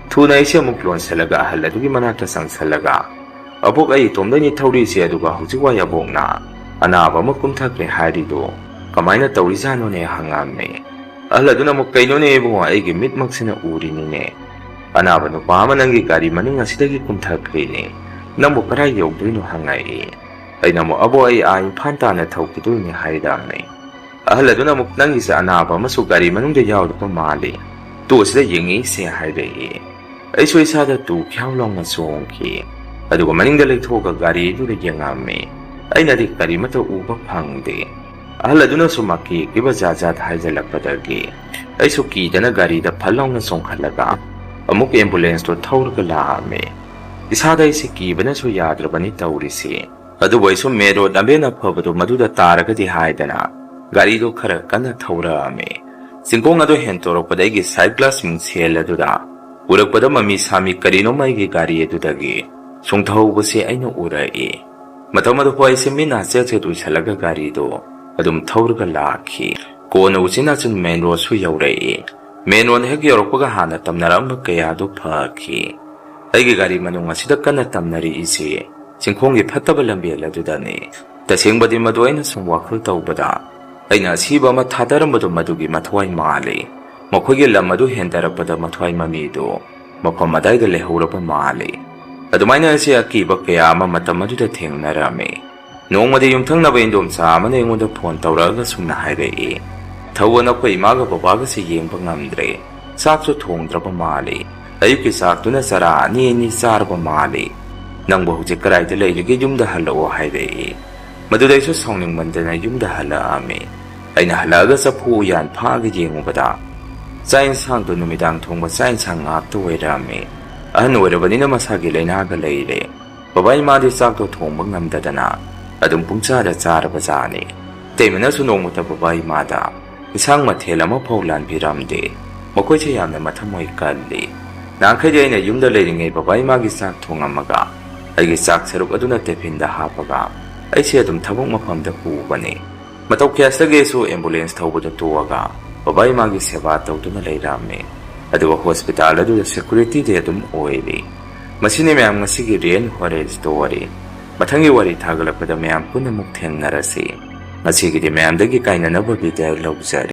ꯊꯨꯅ ꯑꯩꯁꯦ ꯑꯃꯨꯛ ꯂꯣꯟꯁꯤꯜꯂꯒ ꯑꯍꯜ ꯑꯗꯨꯒꯤ ꯃꯅꯥꯛꯇ ꯆꯪꯁꯤꯜꯂꯒ, ꯑꯕꯣꯛ ꯑꯩ ꯏꯇꯣꯝꯗꯅꯤ ꯊꯧꯔꯤꯁꯦ, ꯑꯗꯨꯒ ꯍꯧꯖꯤꯛꯋꯥꯏ ꯑꯕꯣꯛꯅ ꯑꯅꯥꯕ ꯑꯃ ꯀꯨꯝꯊꯈ꯭ꯔꯦ ꯍꯥꯏꯔꯤꯗꯣ ꯀꯃꯥꯏꯅ ꯇꯧꯔꯤꯖꯥꯠꯅꯣꯅꯦ ꯍꯪꯉꯝꯃꯤ꯫ ꯑꯍꯜ ꯑꯗꯨꯅ ꯑꯃꯨꯛ ꯀꯩꯅꯣꯅꯦ ꯏꯕꯨꯡꯉꯣ, ꯑꯩꯒꯤ ꯃꯤꯠꯃꯛꯁꯤꯅ ꯎꯔꯤꯅꯤꯅꯦ, ꯑꯅꯥꯕ ꯅꯨꯄꯥ ꯑꯃ ꯅꯪꯒꯤ ꯒꯥꯔꯤ ꯃꯅꯤꯡ ꯑꯁꯤꯗꯒꯤ ꯀꯨꯝꯊꯈ꯭ꯔꯤꯅꯦ, ꯅꯪꯕꯨ ꯀꯗꯥꯏ ꯌꯧꯗꯣꯏꯅꯣ ꯍꯪꯉꯛꯏ꯫ ꯑꯩꯅ ꯑꯃꯨꯛ ꯑꯕꯣ ꯑꯩ ꯏꯝꯐꯥꯜ ꯇꯥꯟꯅ ꯊꯧꯈꯤꯗꯣꯏꯅꯦ ꯍꯥꯏꯔꯝꯃꯤ꯫ ꯑꯍꯜ ꯑꯗꯨꯅ ꯑꯃꯨꯛ ꯅꯪꯒꯤꯁꯦ ꯑꯅꯥꯕ ꯑꯃꯁꯨ ꯒꯥꯔꯤ ꯃꯅꯨꯡꯗ ꯌꯥꯎꯔꯤꯕ ꯃꯥꯜꯂꯤ, ꯇꯨ ꯑꯁꯤꯗ ꯌꯦꯡꯉꯛꯏꯁꯦ ꯍꯥꯏꯔꯛꯏ꯫ ꯑꯩꯁꯨ ꯏꯁꯥꯗ ꯇꯨ ꯈ꯭ꯌꯥꯎ ꯂꯥꯎꯅ ꯆꯣꯡꯈꯤ꯫ ꯑꯗꯨꯒ ꯃꯅꯤꯡꯗ ꯂꯩꯊꯣꯛꯑꯒ ꯒꯥꯔꯤ ꯑꯗꯨꯗ ꯌꯦꯡꯉꯝꯃꯤ꯫ ꯑꯩꯅꯗꯤ ꯀꯔꯤꯃꯠꯇ ꯎꯕ ꯐꯪꯗꯦ꯫ ꯑꯍꯜ ꯑꯗꯨꯅꯁꯨ ꯃꯀꯤꯕ ꯖꯥꯠ ꯖꯥꯠ ꯍꯥꯏꯖꯤꯜꯂꯛꯄꯗꯒꯤ ꯑꯩꯁꯨ ꯀꯤꯗꯅ ꯒꯥꯔꯤꯗ ꯐꯠ ꯂꯥꯎꯅ ꯆꯣꯡꯈꯠꯂꯒ ꯑꯃꯨꯛ ꯑꯦꯝꯕꯨꯂꯦꯟꯁꯇꯣ ꯊꯧꯔꯒ ꯂꯥꯛꯑꯝꯃꯤ꯫ ꯏꯁꯥꯗ ꯑꯩꯁꯦ ꯀꯤꯕꯅꯁꯨ ꯌꯥꯗ꯭ꯔꯕꯅꯤ ꯇꯧꯔꯤꯁꯤ꯫ ꯑꯗꯨꯕꯨ ꯑꯩꯁꯨ ꯃꯦꯟ ꯔꯣꯗ ꯂꯝꯕꯦꯟ ꯑꯐꯕꯗꯨ ꯃꯗꯨꯗ ꯇꯥꯔꯒꯗꯤ ꯍꯥꯏꯗꯅ ꯒꯥꯔꯤꯗꯨ ꯈꯔ ꯀꯟꯅ ꯊꯧꯔꯛꯑꯝꯃꯤ꯫ ꯆꯤꯡꯈꯣꯡ ꯑꯗꯨ ꯍꯦꯟꯇꯣꯔꯛꯄꯗ ꯑꯩꯒꯤ ꯁꯥꯏꯠ ꯒ꯭ꯂꯥꯁ ꯃꯤꯡꯁꯦꯜ ꯑꯗꯨꯗ ꯎꯔꯛꯄꯗ ꯃꯃꯤ ꯁꯥꯃꯤ ꯀꯔꯤꯅꯣꯝ ꯑꯩꯒꯤ ꯒꯥꯔꯤ ꯑꯗꯨꯗꯒꯤ ꯆꯣꯡꯊꯍꯧꯕꯁꯤ ꯑꯩꯅ ꯎꯔꯛꯏ꯫ ꯃꯇꯝ ꯑꯗꯨꯐꯥꯎ ꯑꯩꯁꯦ ꯃꯤꯠꯅ ꯆꯦꯠ ꯆꯦꯠ ꯎꯏꯁꯜꯂꯒ ꯒꯥꯔꯤꯗꯣ ꯑꯗꯨꯝ ꯊꯧꯔꯒ ꯂꯥꯛꯈꯤ꯫ ꯀꯣꯟꯅ ꯎꯆꯤꯟ ꯅꯥꯆꯤꯟ ꯃꯦꯟ ꯔꯣꯗꯁꯨ ꯌꯧꯔꯛꯏ꯫ ꯃꯦꯟ ꯔꯣꯗ ꯍꯦꯛ ꯌꯧꯔꯛꯄꯒ ꯍꯥꯟꯅ ꯇꯝꯅꯔꯝꯕ ꯀꯌꯥꯗꯨ ꯐꯈꯤ꯫ ꯑꯩꯒꯤ ꯒꯥꯔꯤ ꯃꯅꯨꯡ ꯑꯁꯤꯗ ꯀꯟꯅ ꯇꯝꯅꯔꯛꯏꯁꯤ ꯆꯤꯡꯈꯣꯡꯒꯤ ꯐꯠꯇꯕ ꯂꯝꯕꯦꯜ ꯑꯗꯨꯗꯅꯤ꯫ ꯇꯁꯦꯡꯕꯗꯤ ꯃꯗꯨ ꯑꯩꯅ ꯁꯨꯝ ꯋꯥꯈꯜ ꯇꯧꯕꯗ ꯑꯩꯅ ꯑꯁꯤꯕ ꯑꯃ ꯊꯥꯗꯔꯝꯕꯗꯨ ꯃꯗꯨꯒꯤ ꯃꯊ꯭ꯋꯥꯏ ꯃꯥꯜꯂꯤ꯫ ꯃꯈꯣꯏꯒꯤ ꯂꯝ ꯑꯗꯨ ꯍꯦꯟꯊꯔꯛꯄꯗ ꯃꯊ꯭ꯋꯥꯏ ꯃꯃꯤꯗꯨ ꯃꯐꯝ ꯑꯗꯥꯏꯗ ꯂꯩꯍꯧꯔꯕ ꯃꯥꯜꯂꯤ꯫ ꯑꯗꯨꯃꯥꯏꯅ ꯑꯩꯁꯦ ꯑꯀꯤꯕ ꯀꯌꯥ ꯑꯃ ꯃꯇꯝ ꯑꯗꯨꯗ ꯊꯦꯡꯅꯔꯝꯃꯤ꯫ ꯅꯣꯡꯃꯗꯤ ꯌꯨꯝꯊꯪꯅꯕ ꯏꯟꯗꯣꯝꯆꯥ ꯑꯃꯅ ꯑꯩꯉꯣꯟꯗ ꯐꯣꯟ ꯇꯧꯔꯛꯑꯒ ꯁꯨꯝꯅ ꯍꯥꯏꯔꯛꯏ, ꯊꯧꯕ ꯑꯩꯈꯣꯏ ꯏꯃꯥꯒ ꯕꯕꯥꯒꯁꯦ ꯌꯦꯡꯕ ꯉꯝꯗ꯭ꯔꯦ, ꯆꯥꯛꯁꯨ ꯊꯣꯡꯗ꯭ꯔꯕ ꯃꯥꯜꯂꯤ, ꯑꯌꯨꯛꯀꯤ ꯆꯥꯛꯇꯨꯅ ꯆꯔꯥ ꯑꯅꯤ ꯑꯅꯤ ꯆꯥꯔꯕ ꯃꯥꯜꯂꯤ, ꯅꯪꯕꯨ ꯍꯧꯖꯤꯛ ꯀꯗꯥꯏꯗ ꯂꯩꯔꯤꯒꯦ ꯌꯨꯝꯗ ꯍꯜꯂꯛꯑꯣ ꯍꯥꯏꯔꯛꯏ꯫ ꯃꯗꯨꯗ ꯑꯩꯁꯨ ꯁꯥꯎꯅꯤꯡꯃꯟꯗꯅ ꯌꯨꯝꯗ ꯍꯜꯂꯛꯑꯝꯃꯤ꯫ ꯑꯩꯅ ꯍꯜꯂꯛꯑꯒ ꯆꯐꯨ ꯎꯌꯥꯟ ꯐꯥꯛꯑꯒ ꯌꯦꯡꯉꯨꯕꯗ ꯆꯥꯛ ꯏꯟꯁꯥꯡꯗꯨ ꯅꯨꯃꯤꯗꯥꯡ ꯊꯣꯡꯕ ꯆꯥꯛ ꯏꯟꯁꯥꯡ ꯉꯥꯛꯇ ꯑꯣꯏꯔꯝꯃꯤ꯫ ꯑꯍꯟ ꯑꯣꯏꯔꯕꯅꯤꯅ ꯃꯁꯥꯒꯤ ꯂꯩꯅꯥꯒ ꯂꯩꯔꯦ꯫ ꯕꯕꯥ ꯏꯃꯥꯗꯤ ꯆꯥꯛꯇꯣ ꯊꯣꯡꯕ ꯉꯝꯗꯗꯅ ꯑꯗꯨꯝ ꯄꯨꯡꯆꯥꯗ ꯆꯥꯔꯕꯖꯥꯠꯅꯤ꯫ ꯏꯇꯩꯃꯅꯁꯨ ꯅꯣꯡꯃꯇ ꯕꯕꯥ ꯏꯃꯥꯗ ꯏꯟꯁꯥꯡ ꯃꯊꯦꯜ ꯑꯃꯐꯥꯎ ꯂꯥꯟꯕꯤꯔꯝꯗꯦ꯫ ꯃꯈꯣꯏꯁꯦ ꯌꯥꯝꯅ ꯃꯊꯃꯣꯏ ꯀꯜꯂꯤ꯫ ꯅꯍꯥꯟꯈꯩꯗꯤ ꯑꯩꯅ ꯌꯨꯝꯗ ꯂꯩꯔꯤꯉꯩ ꯕꯕꯥ ꯏꯃꯥꯒꯤ ꯆꯥꯛ ꯊꯣꯡꯉꯝꯃꯒ ꯑꯩꯒꯤ ꯆꯥꯛ ꯁꯔꯨꯛ ꯑꯗꯨꯅ ꯇꯤꯐꯤꯟꯗ ꯍꯥꯞꯄꯒ ꯑꯩꯁꯦ ꯑꯗꯨꯝ ꯊꯕꯛ ꯃꯐꯝꯗ ꯄꯨꯕꯅꯤ꯫ ꯃꯇꯧ ꯀꯌꯥꯁꯤꯗꯒꯤꯁꯨ ꯑꯦꯝꯕꯨꯂꯦꯟꯁ ꯊꯧꯕꯗ ꯇꯣꯛꯑꯒ ꯕꯕꯥ ꯏꯃꯥꯒꯤ ꯁꯦꯕꯥ ꯇꯧꯗꯨꯅ ꯂꯩꯔꯝꯃꯤ꯫ ꯑꯗꯨꯒ ꯍꯣꯁꯄꯤꯇꯥꯜ ꯑꯗꯨꯗ ꯁꯦꯀꯨꯔꯤꯇꯤꯗꯤ ꯑꯗꯨꯝ ꯑꯣꯏꯔꯤ꯫ ꯃꯁꯤꯅꯤ ꯃꯌꯥꯝ ꯉꯁꯤꯒꯤ ꯔꯤꯌꯦꯜ ꯍꯣꯔꯔ ꯁ꯭ꯇꯣꯔꯤ꯫ ꯃꯊꯪꯒꯤ ꯋꯥꯔꯤ ꯊꯥꯒꯠꯂꯛꯄꯗ ꯃꯌꯥꯝ ꯄꯨꯟꯅ ꯑꯃꯨꯛ ꯊꯦꯡꯅꯔꯁꯤ꯫ ꯉꯁꯤꯒꯤꯗꯤ ꯃꯌꯥꯝꯗꯒꯤ ꯀꯥꯏꯅꯅꯕ ꯕꯤꯗꯥꯏ ꯂꯧꯖꯔꯤ꯫